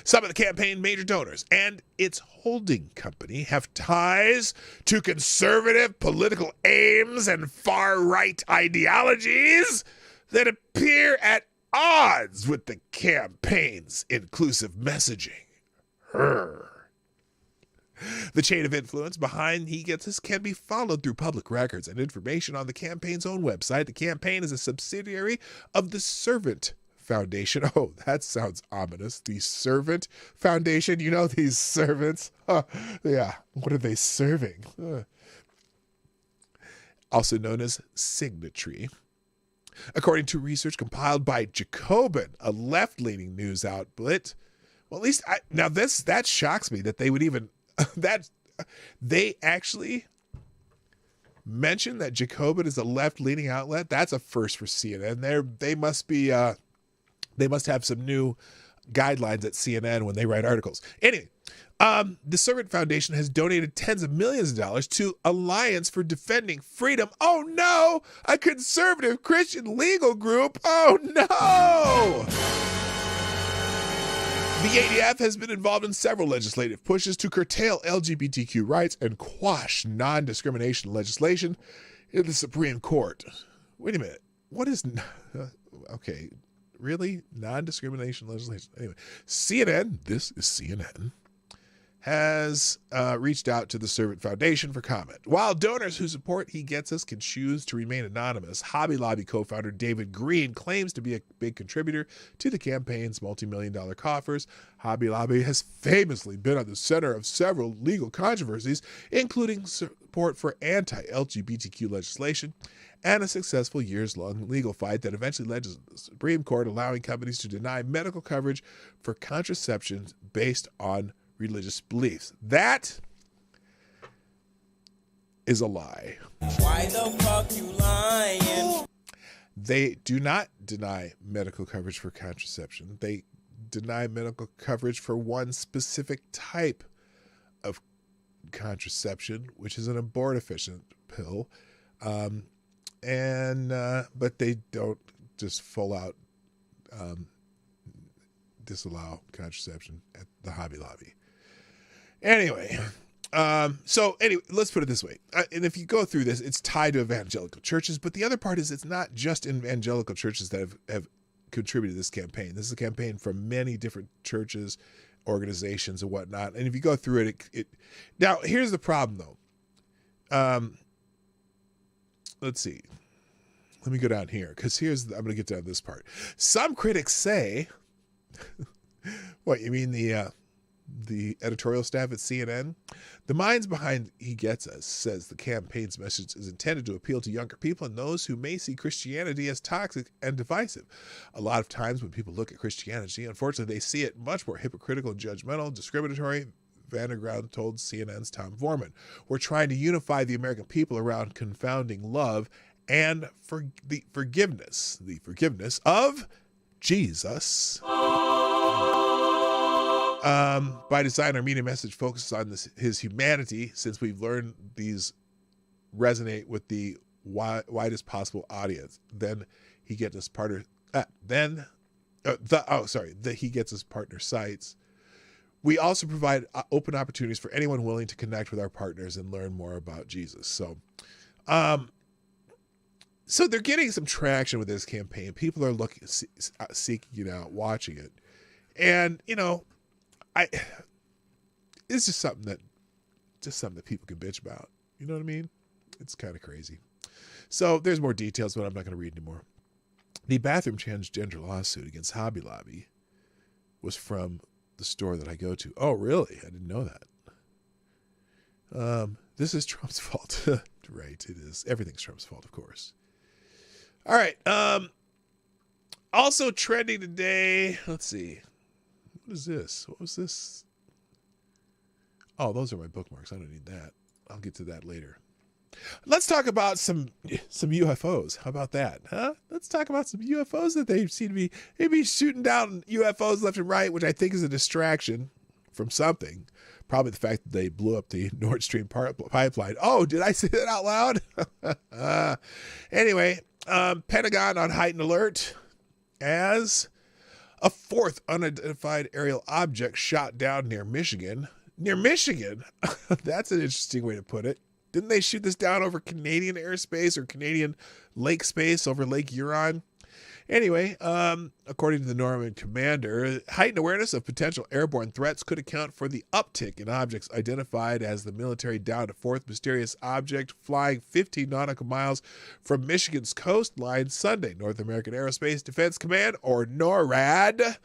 Some of the campaign major donors and its holding company have ties to conservative political aims and far-right ideologies that appear at odds with the campaign's inclusive messaging. The chain of influence behind He Gets Us can be followed through public records and information on the campaign's own website. The campaign is a subsidiary of the Servant Foundation. Oh, that sounds ominous. The Servant Foundation. You know, these servants. Yeah. What are they serving? Also known as Signatory. According to research compiled by Jacobin, a left-leaning news outlet. Well, at least that shocks me that they would even that they actually mention that Jacobin is a left-leaning outlet. That's a first for CNN. They must be they must have some new guidelines at CNN when they write articles. Anyway, the Servant Foundation has donated tens of millions of dollars to Alliance for Defending Freedom. Oh no, a conservative Christian legal group. Oh no. The ADF has been involved in several legislative pushes to curtail LGBTQ rights and quash non-discrimination legislation in the Supreme Court. Wait a minute. What is... Okay, really? Non-discrimination legislation? Anyway, CNN, this is CNN, has reached out to the Servant Foundation for comment. While donors who support He Gets Us can choose to remain anonymous, Hobby Lobby co-founder David Green claims to be a big contributor to the campaign's multi-million-dollar coffers. Hobby Lobby has famously been on the center of several legal controversies, including support for anti-LGBTQ legislation and a successful years-long legal fight that eventually led to the Supreme Court allowing companies to deny medical coverage for contraception based on religious beliefs. That is a lie. Why the fuck you lying? They do not deny medical coverage for contraception. They deny medical coverage for one specific type of contraception, which is an abortifacient pill. But they don't just full out disallow contraception at the Hobby Lobby. Anyway, let's put it this way. And if you go through this, it's tied to evangelical churches. But the other part is it's not just evangelical churches that have contributed to this campaign. This is a campaign from many different churches, organizations, and whatnot. And if you go through it, now here's the problem though. Let's see. Let me go down here because I'm going to get down this part. Some critics say, what, you mean the editorial staff at CNN? The minds behind He Gets Us says the campaign's message is intended to appeal to younger people and those who may see Christianity as toxic and divisive. A lot of times when people look at Christianity, unfortunately, they see it much more hypocritical and judgmental, discriminatory. Vanderground told CNN's Tom Vorman. We're trying to unify the American people around confounding love and the forgiveness of Jesus. By design, our media message focuses on his humanity, since we've learned these resonate with the widest possible audience. Then he gets his partner. He gets his partner sites. We also provide open opportunities for anyone willing to connect with our partners and learn more about Jesus. So they're getting some traction with this campaign. People are seeking it out, watching it. And, it's just something that people can bitch about. You know what I mean? It's kind of crazy. So there's more details, but I'm not going to read anymore. The bathroom transgender lawsuit against Hobby Lobby was from the store that I go to. Oh, really? I didn't know that. This is Trump's fault. Right, it is. Everything's Trump's fault, of course. All right. Also trending today. Let's see. What is this? What was this? Oh, those are my bookmarks. I don't need that. I'll get to that later. Let's talk about some UFOs. How about that? Huh? Let's talk about some UFOs that they seem to be shooting down UFOs left and right, which I think is a distraction from something. Probably the fact that they blew up the Nord Stream pipeline. Oh, did I say that out loud? Anyway, Pentagon on heightened alert as a fourth unidentified aerial object shot down near Michigan. Near Michigan? That's an interesting way to put it. Didn't they shoot this down over Canadian airspace or Canadian lake space over Lake Huron? Anyway, according to the Norman commander, heightened awareness of potential airborne threats could account for the uptick in objects identified as the military downed a fourth mysterious object flying 15 nautical miles from Michigan's coastline Sunday. North American Aerospace Defense Command, or NORAD,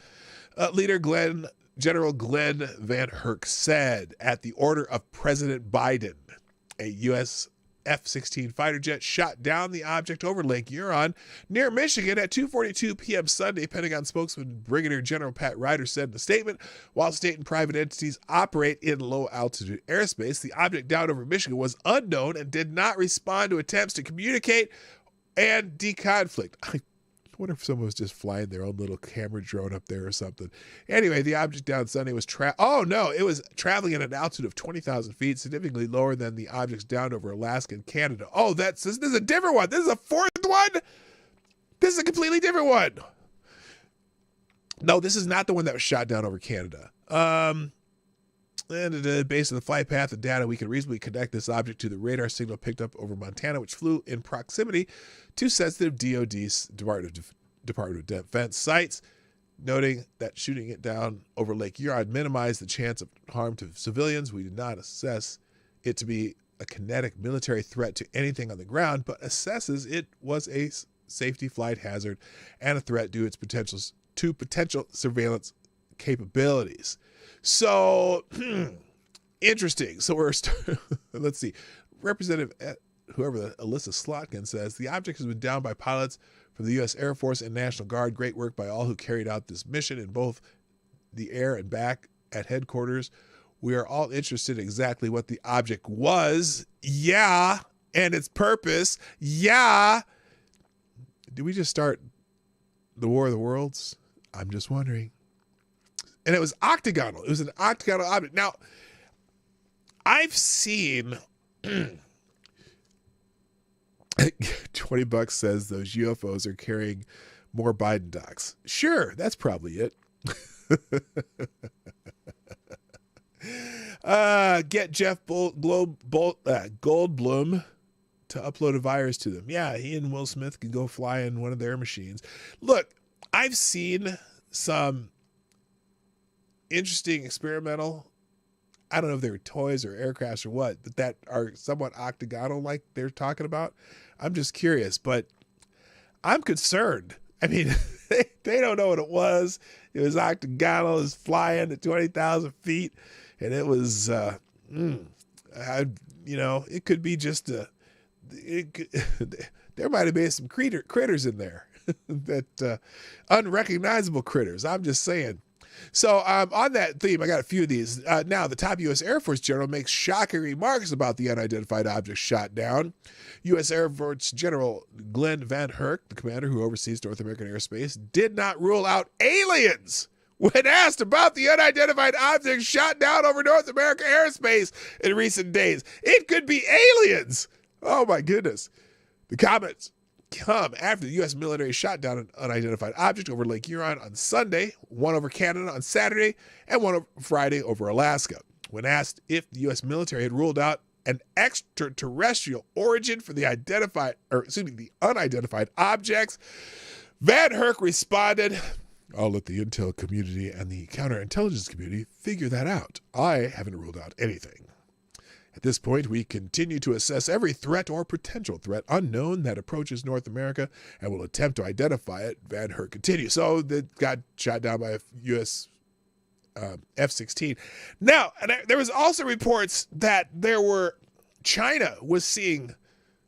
leader General Glenn Van Herk said at the order of President Biden, a U.S. F-16 fighter jet shot down the object over Lake Huron near Michigan at 2:42 p.m. Sunday. Pentagon spokesman Brigadier General Pat Ryder said in a statement, while state and private entities operate in low-altitude airspace, the object down over Michigan was unknown and did not respond to attempts to communicate and deconflict. I wonder if someone was just flying their own little camera drone up there or something. Anyway, the object down Sunday was it was traveling at an altitude of 20,000 feet, significantly lower than the objects down over Alaska and Canada. Oh, this is a different one. This is a fourth one. This is a completely different one. No, this is not the one that was shot down over Canada. And based on the flight path and data, we can reasonably connect this object to the radar signal picked up over Montana, which flew in proximity to sensitive DoD's Department of Defense sites, noting that shooting it down over Lake Huron minimized the chance of harm to civilians. We did not assess it to be a kinetic military threat to anything on the ground, but assesses it was a safety flight hazard and a threat due to potential surveillance capabilities. So, interesting. So let's see. Representative whoever Alyssa Slotkin says, the object has been downed by pilots from the U.S. Air Force and National Guard. Great work by all who carried out this mission in both the air and back at headquarters. We are all interested in exactly what the object was. Yeah. And its purpose. Yeah. Did we just start the War of the Worlds? I'm just wondering. And it was octagonal. It was an octagonal object. Now, I've seen $20 says those UFOs are carrying more Biden docs. Sure, that's probably it. Get Jeff Goldblum to upload a virus to them. Yeah, he and Will Smith can go fly in one of their machines. Look, I've seen some interesting experimental, I don't know if they were toys or aircrafts or what, but that are somewhat octagonal like they're talking about. I'm just curious, but I'm concerned. I mean, they don't know what it was. It was octagonal, it was flying at 20,000 feet, and it was, it could be just there might have been some critters in there, that unrecognizable critters. I'm just saying. So on that theme, I got a few of these. Now, the top U.S. Air Force general makes shocking remarks about the unidentified object shot down. U.S. Air Force General Glenn Van Herk, the commander who oversees North American airspace, did not rule out aliens when asked about the unidentified object shot down over North American airspace in recent days. It could be aliens. Oh my goodness. The comments come after the U.S. military shot down an unidentified object over Lake Huron on Sunday, one over Canada on Saturday, and one over Friday over Alaska. When asked if the U.S. military had ruled out an extraterrestrial origin for the unidentified objects, Van Herk responded, "I'll let the intel community and the counterintelligence community figure that out. I haven't ruled out anything. At this point, we continue to assess every threat or potential threat unknown that approaches North America and will attempt to identify it," Van Herk continues. So they got shot down by a U.S. F-16. Now, there was also reports that China was seeing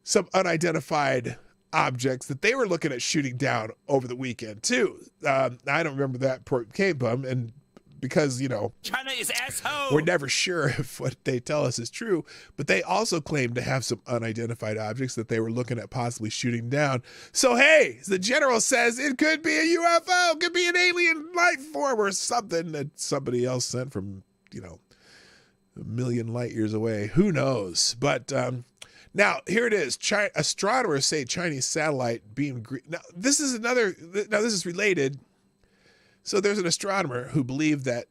some unidentified objects that they were looking at shooting down over the weekend too. I don't remember that came from, and because, China is asshole. We're never sure if what they tell us is true, but they also claim to have some unidentified objects that they were looking at possibly shooting down. So, hey, the general says it could be a UFO, could be an alien life form or something that somebody else sent from, a million light years away. Who knows? But now, here it is. Astronomers say Chinese satellite beamed green. Now, this is related. So there's an astronomer who believed that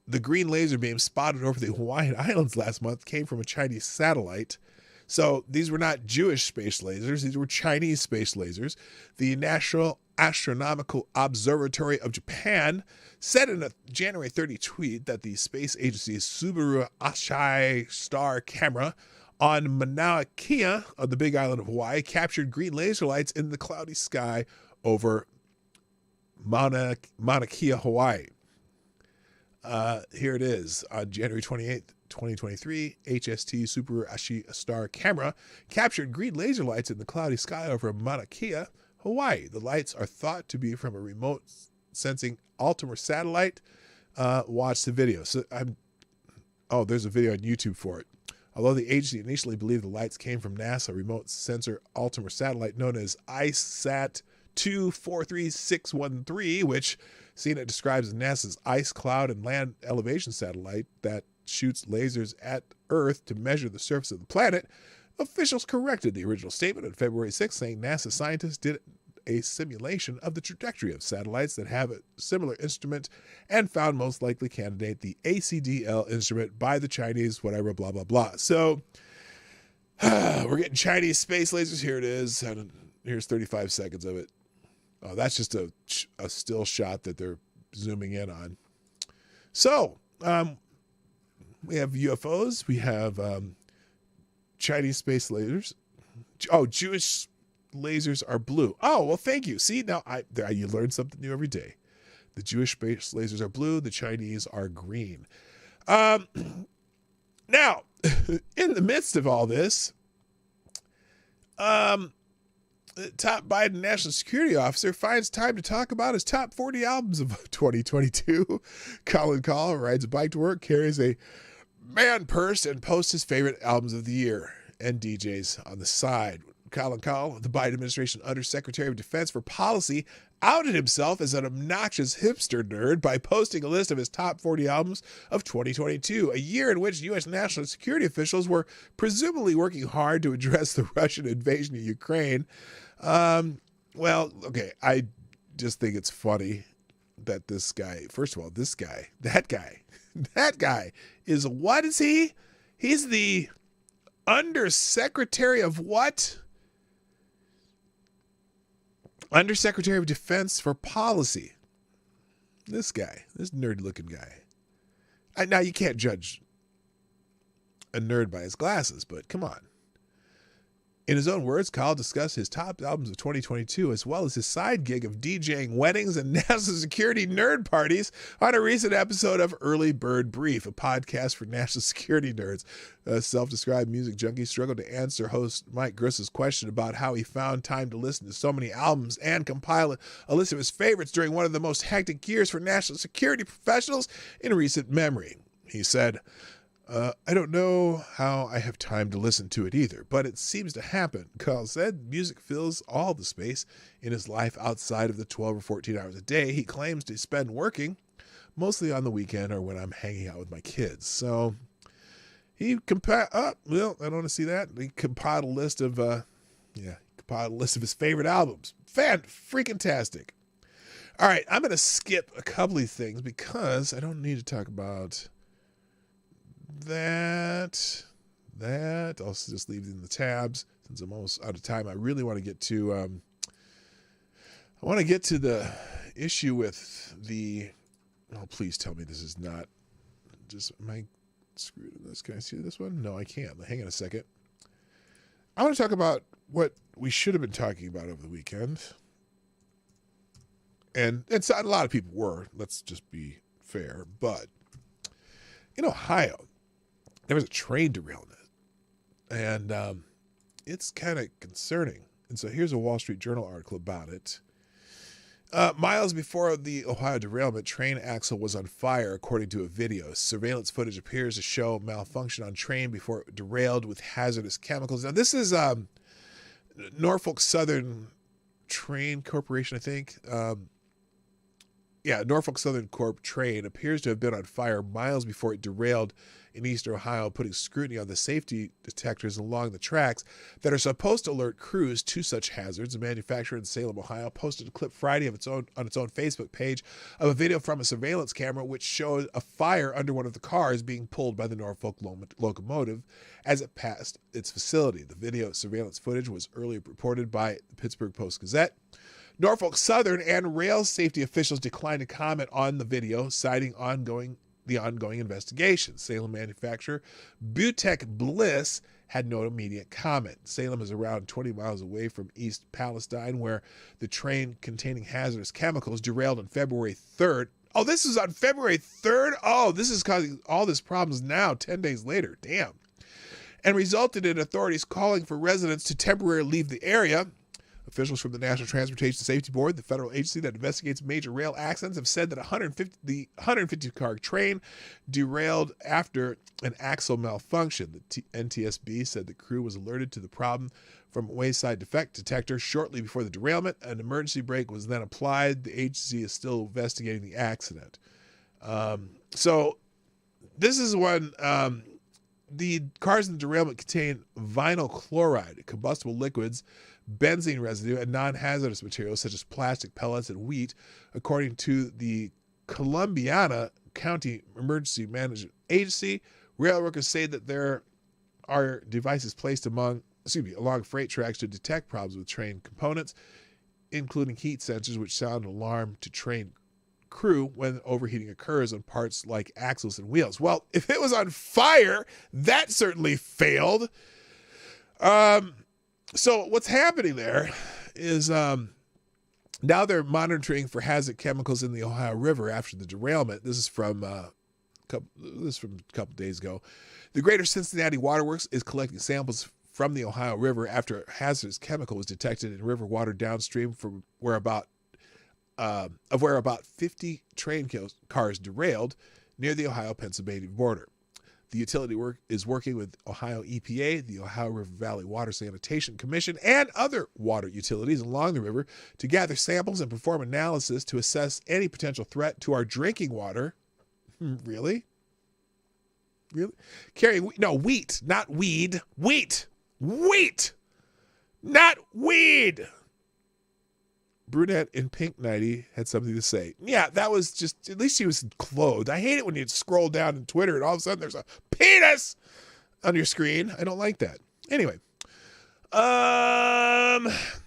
the green laser beam spotted over the Hawaiian Islands last month came from a Chinese satellite. So these were not Jewish space lasers. These were Chinese space lasers. The National Astronomical Observatory of Japan said in a January 30 tweet that the space agency's Subaru Ashai star camera on Mauna Kea, on the Big Island of Hawaii, captured green laser lights in the cloudy sky over Mauna Kea, Hawaii. Here it is. On January 28th, 2023, HST Super Ashi Star camera captured green laser lights in the cloudy sky over Mauna Kea, Hawaii. The lights are thought to be from a remote sensing Altimer satellite. Watch the video. There's a video on YouTube for it. Although the agency initially believed the lights came from NASA remote sensor Altimer satellite known as ICESat 243613, which CNET describes as NASA's ice, cloud, and land elevation satellite that shoots lasers at Earth to measure the surface of the planet, officials corrected the original statement on February 6th, saying NASA scientists did a simulation of the trajectory of satellites that have a similar instrument and found most likely candidate the ACDL instrument by the Chinese, whatever, blah, blah, blah. So we're getting Chinese space lasers. Here it is. And here's 35 seconds of it. Oh, that's just a still shot that they're zooming in on. So we have UFOs. We have Chinese space lasers. Oh, Jewish lasers are blue. Oh, well, thank you. See, now you learn something new every day. The Jewish space lasers are blue. The Chinese are green. Now, in the midst of all this, top Biden national security officer finds time to talk about his top 40 albums of 2022. Colin Call rides a bike to work, carries a man purse, and posts his favorite albums of the year and DJs on the side. Colin Call, the Biden administration Undersecretary of Defense for Policy, outed himself as an obnoxious hipster nerd by posting a list of his top 40 albums of 2022, a year in which U.S. national security officials were presumably working hard to address the Russian invasion of Ukraine. I just think it's funny that this guy, first of all, that guy is, what is he? He's the Undersecretary of what? Undersecretary of Defense for Policy. This nerd-looking guy. Now, you can't judge a nerd by his glasses, but come on. In his own words, Kyle discussed his top albums of 2022, as well as his side gig of DJing weddings and national security nerd parties on a recent episode of Early Bird Brief, a podcast for national security nerds. A self-described music junkie struggled to answer host Mike Griss's question about how he found time to listen to so many albums and compile a list of his favorites during one of the most hectic years for national security professionals in recent memory. He said, I don't know how I have time to listen to it either, but it seems to happen. Carl said music fills all the space in his life outside of the 12 or 14 hours a day he claims to spend working, mostly on the weekend or when I'm hanging out with my kids. So, He compiled. Well, I don't want to see that. He compiled a list of, his favorite albums. Freaking-tastic. All right, I'm going to skip a couple of things because I don't need to talk about that. I'll just leave it in the tabs since I'm almost out of time. I really want to get to. The issue with the. Oh, please tell me this is not. Am I screwed in this? Can I see this one? No, I can't. Hang on a second. I want to talk about what we should have been talking about over the weekend. And a lot of people were, let's just be fair. But in Ohio, there was a train derailment. And it's kind of concerning. And so here's a Wall Street Journal article about it. Miles before the Ohio derailment, train axle was on fire, according to a video. Surveillance footage appears to show malfunction on train before it derailed with hazardous chemicals. Now, this is Norfolk Southern Train Corporation, I think. Norfolk Southern Corp train appears to have been on fire miles before it derailed in eastern Ohio, putting scrutiny on the safety detectors along the tracks that are supposed to alert crews to such hazards. A manufacturer in Salem, Ohio, posted a clip Friday on its own Facebook page of a video from a surveillance camera which showed a fire under one of the cars being pulled by the Norfolk locomotive as it passed its facility. The video surveillance footage was earlier reported by the Pittsburgh Post-Gazette. Norfolk Southern and rail safety officials declined to comment on the video, citing the ongoing investigation. Salem manufacturer Butek Bliss had no immediate comment. Salem is around 20 miles away from East Palestine, where the train containing hazardous chemicals derailed on February 3rd. Oh, this is on February 3rd? Oh, this is causing all these problems now, 10 days later. Damn. And resulted in authorities calling for residents to temporarily leave the area. Officials from the National Transportation Safety Board, the federal agency that investigates major rail accidents, have said that the 150-car train derailed after an axle malfunction. The NTSB said the crew was alerted to the problem from a wayside defect detector shortly before the derailment. An emergency brake was then applied. The agency is still investigating the accident. So this is when the cars in the derailment contain vinyl chloride, combustible liquids, benzene residue, and non-hazardous materials such as plastic pellets and wheat, according to the Columbiana County Emergency Management Agency. Rail workers say that there are devices placed along freight tracks to detect problems with train components, including heat sensors which sound an alarm to train crew when overheating occurs on parts like axles and wheels. Well, if it was on fire, that certainly failed. So what's happening there is now they're monitoring for hazard chemicals in the Ohio River after the derailment. This is from a couple days ago. The Greater Cincinnati Waterworks is collecting samples from the Ohio River after a hazardous chemical was detected in river water downstream from where about 50 train cars derailed near the Ohio-Pennsylvania border. The utility is working with Ohio EPA, the Ohio River Valley Water Sanitation Commission, and other water utilities along the river to gather samples and perform analysis to assess any potential threat to our drinking water. Really? Wheat, not weed. Wheat, not weed. Brunette in pink nightie had something to say. Yeah, that was just, at least she was clothed. I hate it when you scroll down in Twitter and all of a sudden there's a penis on your screen. I don't like that. Anyway,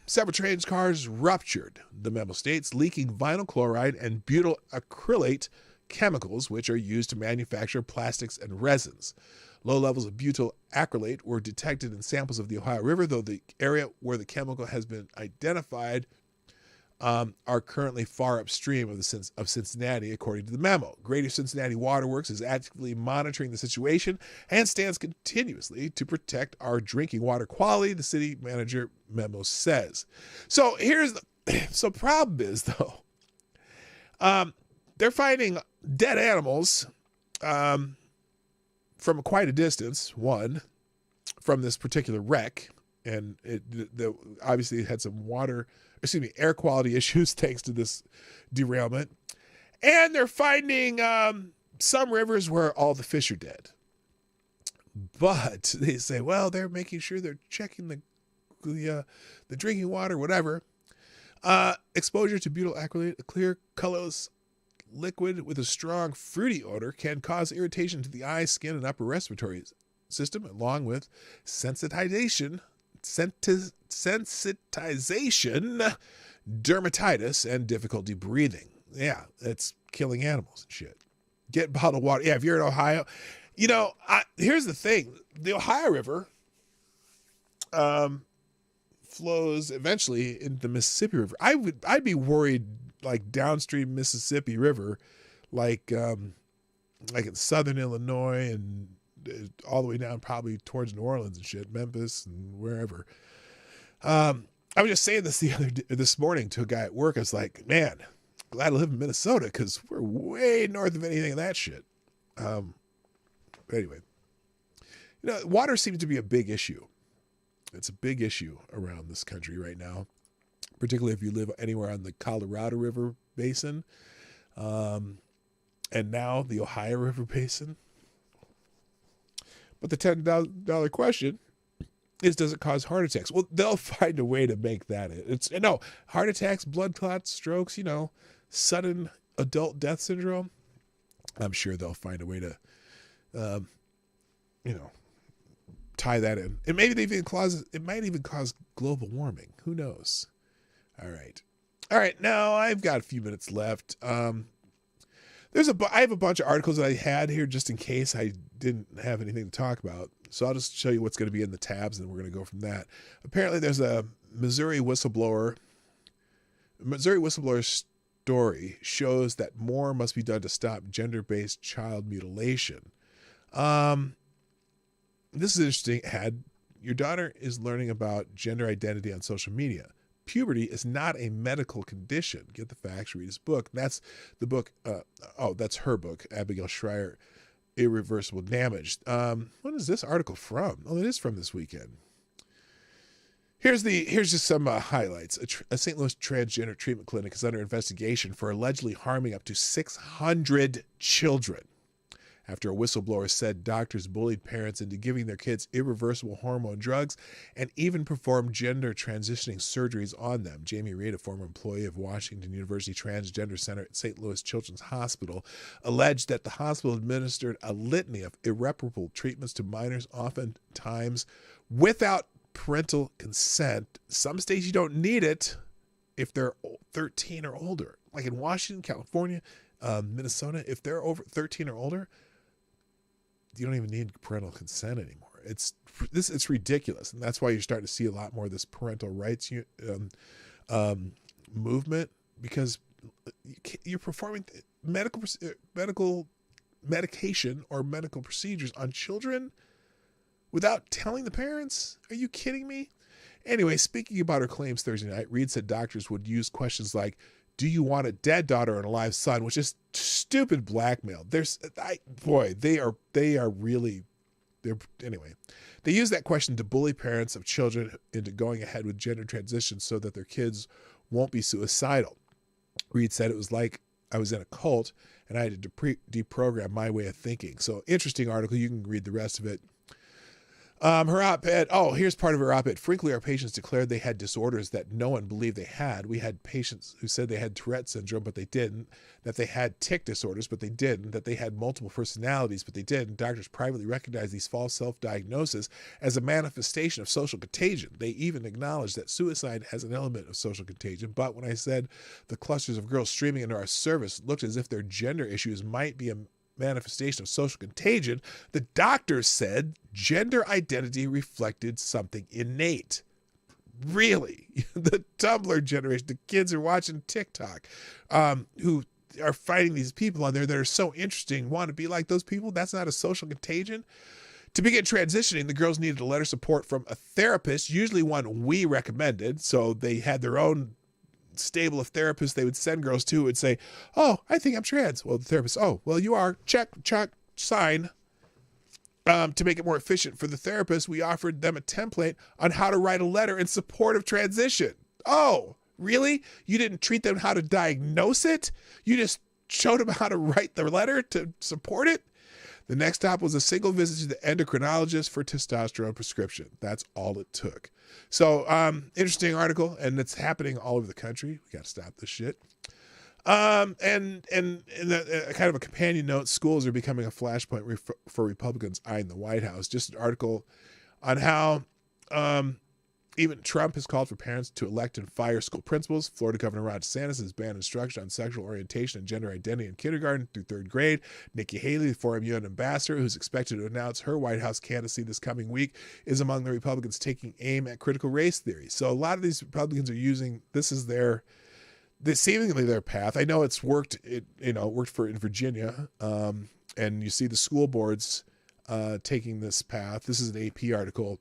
several train cars ruptured, the memo states, leaking vinyl chloride and butyl acrylate chemicals, which are used to manufacture plastics and resins. Low levels of butyl acrylate were detected in samples of the Ohio River, though the area where the chemical has been identified are currently far upstream of Cincinnati, according to the memo. Greater Cincinnati Waterworks is actively monitoring the situation and stands continuously to protect our drinking water quality, the city manager memo says. So so problem is, though, they're finding dead animals from quite a distance, from this particular wreck, and obviously it had some air quality issues thanks to this derailment. And they're finding some rivers where all the fish are dead. But they say, well, they're making sure they're checking the drinking water, whatever. Exposure to butyl acrylate, a clear, colorless liquid with a strong fruity odor, can cause irritation to the eye, skin, and upper respiratory system, along with sensitization, dermatitis, and difficulty breathing. Yeah, it's killing animals and shit. Get bottled water. Yeah, if you're in Ohio, here's the thing: the Ohio River flows eventually into the Mississippi River. I'd be worried, like downstream Mississippi River, like in southern Illinois and all the way down probably towards New Orleans and shit, Memphis and wherever. I was just saying this morning to a guy at work. I was like, man, glad to live in Minnesota because we're way north of anything of that shit. But anyway, water seems to be a big issue. It's a big issue around this country right now, particularly if you live anywhere on the Colorado River Basin, and now the Ohio River Basin. But the $10 question is, does it cause heart attacks? Well, they'll find a way to make that it. Heart attacks, blood clots, strokes, sudden adult death syndrome. I'm sure they'll find a way to, tie that in. It might even cause global warming. Who knows? All right. Now I've got a few minutes left. I have a bunch of articles that I had here just in case I didn't have anything to talk about. So I'll just show you what's going to be in the tabs, and we're going to go from that. Apparently, there's a Missouri whistleblower story shows that more must be done to stop gender-based child mutilation. This is interesting. Your daughter is learning about gender identity on social media. Puberty is not a medical condition. Get the facts, read his book. That's the book. That's her book, Abigail Schreier, Irreversible Damage. When is this article from? Oh, it is from this weekend. Here's just some highlights. A St. Louis transgender treatment clinic is under investigation for allegedly harming up to 600 children, after a whistleblower said doctors bullied parents into giving their kids irreversible hormone drugs and even performed gender transitioning surgeries on them. Jamie Reed, a former employee of Washington University Transgender Center at St. Louis Children's Hospital, alleged that the hospital administered a litany of irreparable treatments to minors, oftentimes without parental consent. Some states you don't need it if they're 13 or older. Like in Washington, California, Minnesota, if they're over 13 or older, you don't even need parental consent anymore. It's ridiculous, and that's why you're starting to see a lot more of this parental rights movement, because you're performing medical medication or medical procedures on children without telling the parents. Are you kidding me? Anyway, speaking about her claims Thursday night, Reed said doctors would use questions like, do you want a dead daughter and a live son, which is stupid blackmail. They use that question to bully parents of children into going ahead with gender transitions so that their kids won't be suicidal. Reed said it was like I was in a cult and I had to deprogram my way of thinking. So interesting article. You can read the rest of it. Her op-ed. Oh, here's part of her op-ed. Frequently, our patients declared they had disorders that no one believed they had. We had patients who said they had Tourette syndrome, but they didn't. That they had tic disorders, but they didn't. That they had multiple personalities, but they didn't. Doctors privately recognized these false self-diagnoses as a manifestation of social contagion. They even acknowledged that suicide has an element of social contagion. But when I said the clusters of girls streaming into our service looked as if their gender issues might be a manifestation of social contagion, the doctors said gender identity reflected something innate. Really? The Tumblr generation, the kids are watching TikTok, who are finding these people on there that are so interesting, want to be like those people. That's not a social contagion. To begin transitioning, the girls needed a letter of support from a therapist, usually one we recommended. So they had their own stable of therapists they would send girls to, would say, oh, I think I'm trans. Well, the therapist, oh, well, you are. Check, sign. To make it more efficient for the therapist, we offered them a template on how to write a letter in support of transition. Oh, really? You didn't treat them how to diagnose it? You just showed them how to write the letter to support it? The next stop was a single visit to the endocrinologist for testosterone prescription. That's all it took. So, interesting article, and it's happening all over the country. We got to stop this shit. And kind of a companion note, schools are becoming a flashpoint for Republicans eyeing the White House. Just an article on how even Trump has called for parents to elect and fire school principals. Florida Governor Ron DeSantis has banned instruction on sexual orientation and gender identity in kindergarten through third grade. Nikki Haley, the former UN ambassador, who's expected to announce her White House candidacy this coming week, is among the Republicans taking aim at critical race theory. So a lot of these Republicans are using this as seemingly their path. I know it's worked. It worked in Virginia, and you see the school boards taking this path. This is an AP article.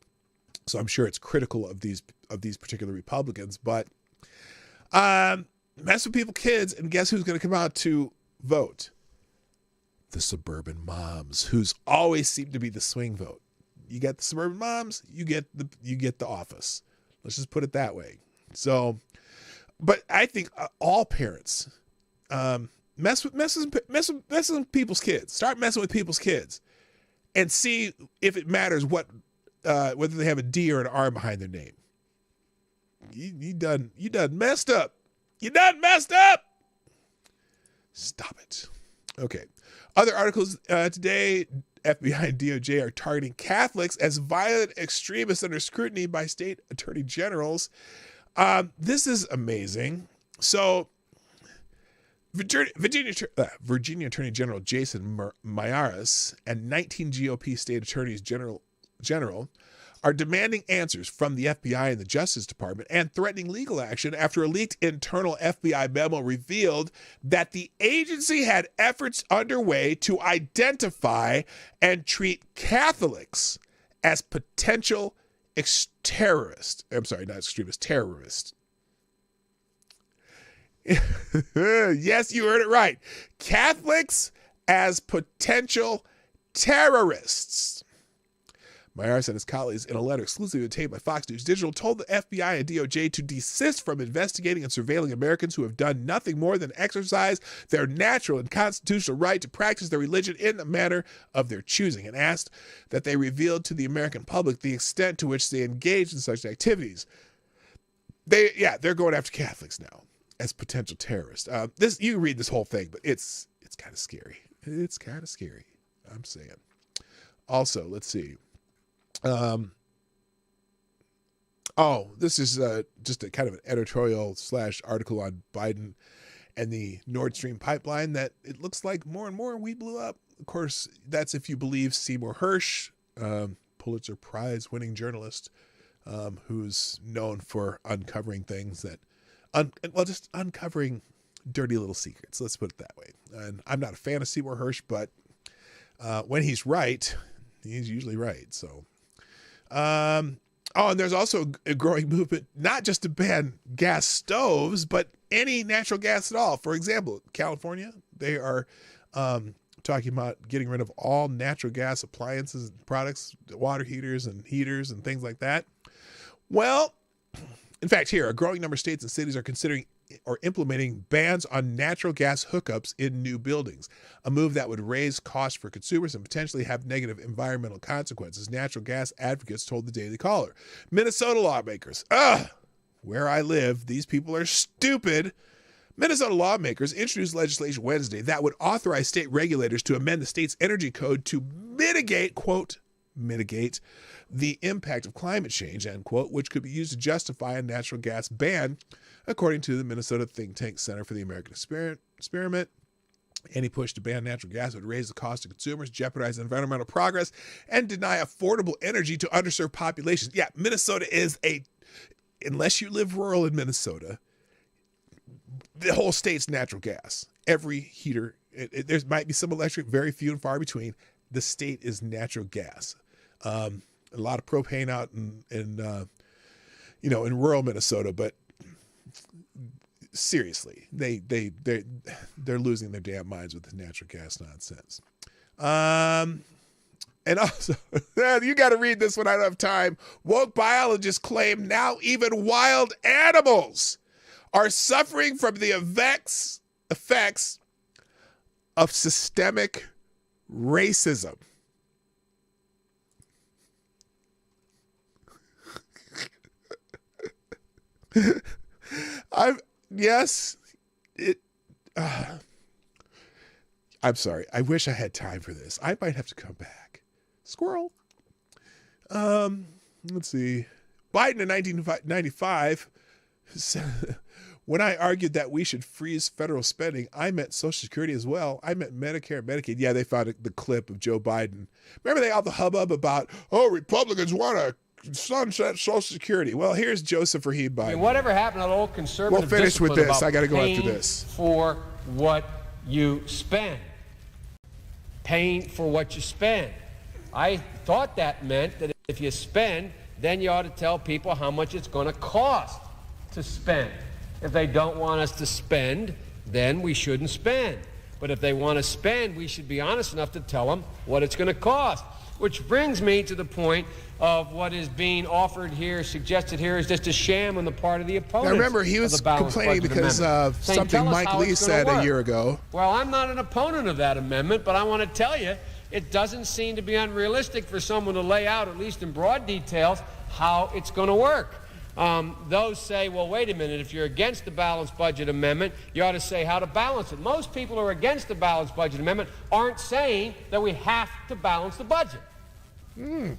So I'm sure it's critical of these particular Republicans, but mess with people's kids, and guess who's going to come out to vote? The suburban moms, who's always seem to be the swing vote. You get the suburban moms, you get the office. Let's just put it that way. So, but I think all parents mess with people's kids. Start messing with people's kids, and see if it matters whether they have a D or an R behind their name. You done messed up. You done messed up. Stop it. Okay. Other articles today, FBI and DOJ are targeting Catholics as violent extremists under scrutiny by state attorney generals. This is amazing. So Virginia Attorney General Jason Miyares and 19 GOP state attorneys general are demanding answers from the FBI and the Justice Department and threatening legal action after a leaked internal FBI memo revealed that the agency had efforts underway to identify and treat Catholics as potential terrorists. I'm sorry, not extremists, terrorists. Yes, you heard it right. Catholics as potential terrorists. Miyares and his colleagues, in a letter exclusively obtained by Fox News Digital, told the FBI and DOJ to desist from investigating and surveilling Americans who have done nothing more than exercise their natural and constitutional right to practice their religion in the manner of their choosing, and asked that they reveal to the American public the extent to which they engage in such activities. They're going after Catholics now as potential terrorists. You can read this whole thing, but it's kind of scary. It's kind of scary, I'm saying. Also, let's see. This is just a kind of an editorial / article on Biden and the Nord Stream pipeline that it looks like more and more we blew up. Of course, that's if you believe Seymour Hersh, Pulitzer Prize winning journalist, who's known for uncovering things that, just uncovering dirty little secrets. Let's put it that way. And I'm not a fan of Seymour Hersh, but when he's right, he's usually right. So, and there's also a growing movement, not just to ban gas stoves, but any natural gas at all. For example, California, they are talking about getting rid of all natural gas appliances and products, water heaters and things like that. Well, in fact, here, a growing number of states and cities are considering or implementing bans on natural gas hookups in new buildings, a move that would raise costs for consumers and potentially have negative environmental consequences, natural gas advocates told the Daily Caller. Minnesota lawmakers, where I live, these people are stupid. Minnesota lawmakers introduced legislation Wednesday that would authorize state regulators to amend the state's energy code to mitigate, quote, the impact of climate change, end quote, which could be used to justify a natural gas ban, according to the Minnesota think tank Center for the American Experiment. Any push to ban natural gas would raise the cost to consumers, jeopardize environmental progress, and deny affordable energy to underserved populations. Yeah, Minnesota is unless you live rural in Minnesota, the whole state's natural gas. Every heater, there might be some electric, very few and far between. The state is natural gas. A lot of propane out in rural Minnesota, but seriously, they're losing their damn minds with the natural gas nonsense. And also, you got to read this one. I don't have time. Woke biologists claim now even wild animals are suffering from the effects of systemic racism. I'm sorry. I wish I had time for this. I might have to come back. Squirrel. Let's see. Biden in 1995 said, when I argued that we should freeze federal spending, I meant Social Security as well. I meant Medicare and Medicaid. Yeah, they found the clip of Joe Biden. Remember they all the hubbub about, Republicans want to sunset Social Security. Well, here's Joseph Rahim Biden. I mean, whatever happened to the old conservative We'll finish with discipline this. about I got to go after paying this. For what you spend. Paying for what you spend. I thought that meant that if you spend, then you ought to tell people how much it's going to cost to spend. If they don't want us to spend, then we shouldn't spend. But if they want to spend, we should be honest enough to tell them what it's going to cost. Which brings me to the point of what is being offered here, suggested here, is just a sham on the part of the opponents. Now remember, he was complaining because of something Mike Lee said a year ago. Well, I'm not an opponent of that amendment, but I want to tell you, it doesn't seem to be unrealistic for someone to lay out, at least in broad details, how it's going to work. Those say, well, wait a minute, if you're against the balanced budget amendment, you ought to say how to balance it. Most people who are against the balanced budget amendment aren't saying that we have to balance the budget.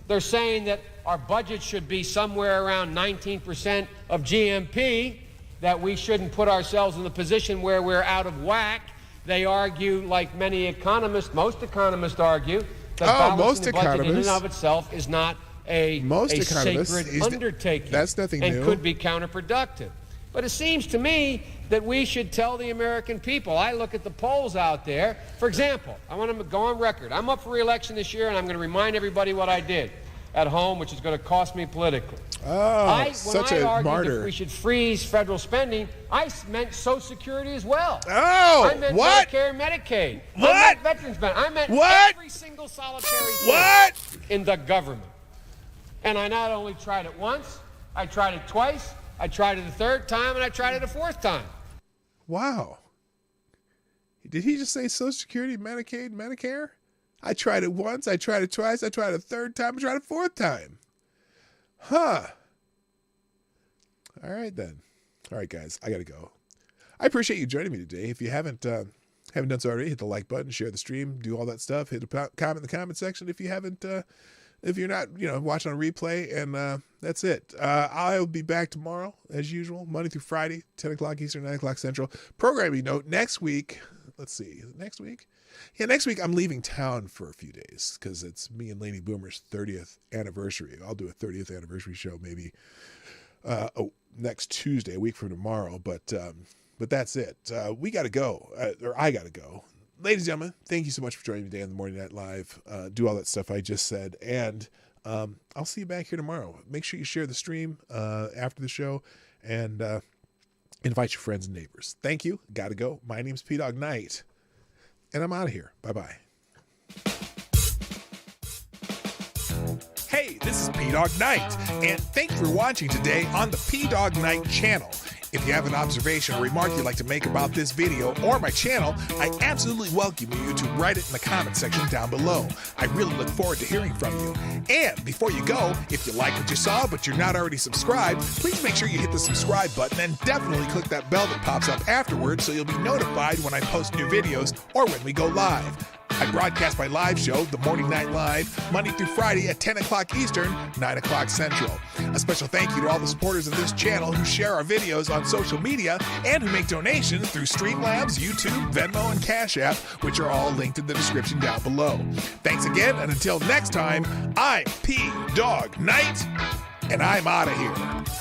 They're saying that our budget should be somewhere around 19% of GMP, that we shouldn't put ourselves in the position where we're out of whack. They argue, like many economists, most economists argue, that balancing the budget in and of itself is not a sacred undertaking. That's nothing and new. Could be counterproductive. But it seems to me that we should tell the American people. I look at the polls out there. For example, I want to go on record. I'm up for re-election this year, and I'm going to remind everybody what I did at home, which is going to cost me politically. When I argued that we should freeze federal spending, I meant Social Security as well. I meant Medicare and Medicaid. I meant veterans benefits. I meant every single solitary thing in the government. And I not only tried it once, I tried it twice, I tried it a third time, and I tried it a fourth time. Wow. Did he just say Social Security, Medicaid, Medicare? I tried it once, I tried it twice, I tried it a third time, I tried it a fourth time. Huh. All right, then. All right, guys, I got to go. I appreciate you joining me today. If you haven't done so already, hit the like button, share the stream, do all that stuff. Hit a comment in the comment section if you haven't, if you're not, watching on replay, and that's it. I'll be back tomorrow, as usual, Monday through Friday, 10 o'clock Eastern, 9 o'clock Central. Programming note, next week, let's see, is it next week? Yeah, next week I'm leaving town for a few days because it's me and Lainey Boomer's 30th anniversary. I'll do a 30th anniversary show maybe next Tuesday, a week from tomorrow, but that's it. We got to go, or I got to go. Ladies and gentlemen, thank you so much for joining me today on the Morning Night Live. Do all that stuff I just said, and I'll see you back here tomorrow. Make sure you share the stream after the show, and invite your friends and neighbors. Thank you. Got to go. My name's P-Dog Knight, and I'm out of here. Bye-bye. Hey, this is P-Dog Knight, and thank you for watching today on the P-Dog Knight channel. If you have an observation or remark you'd like to make about this video or my channel, I absolutely welcome you to write it in the comment section down below. I really look forward to hearing from you. And before you go, if you like what you saw but you're not already subscribed, please make sure you hit the subscribe button and definitely click that bell that pops up afterwards so you'll be notified when I post new videos or when we go live. I broadcast my live show, The Morning Night Live, Monday through Friday at 10 o'clock Eastern, 9 o'clock Central. A special thank you to all the supporters of this channel who share our videos on social media and who make donations through Streamlabs, YouTube, Venmo, and Cash App, which are all linked in the description down below. Thanks again, and until next time, I'm P-Dog Knight, and I'm out of here.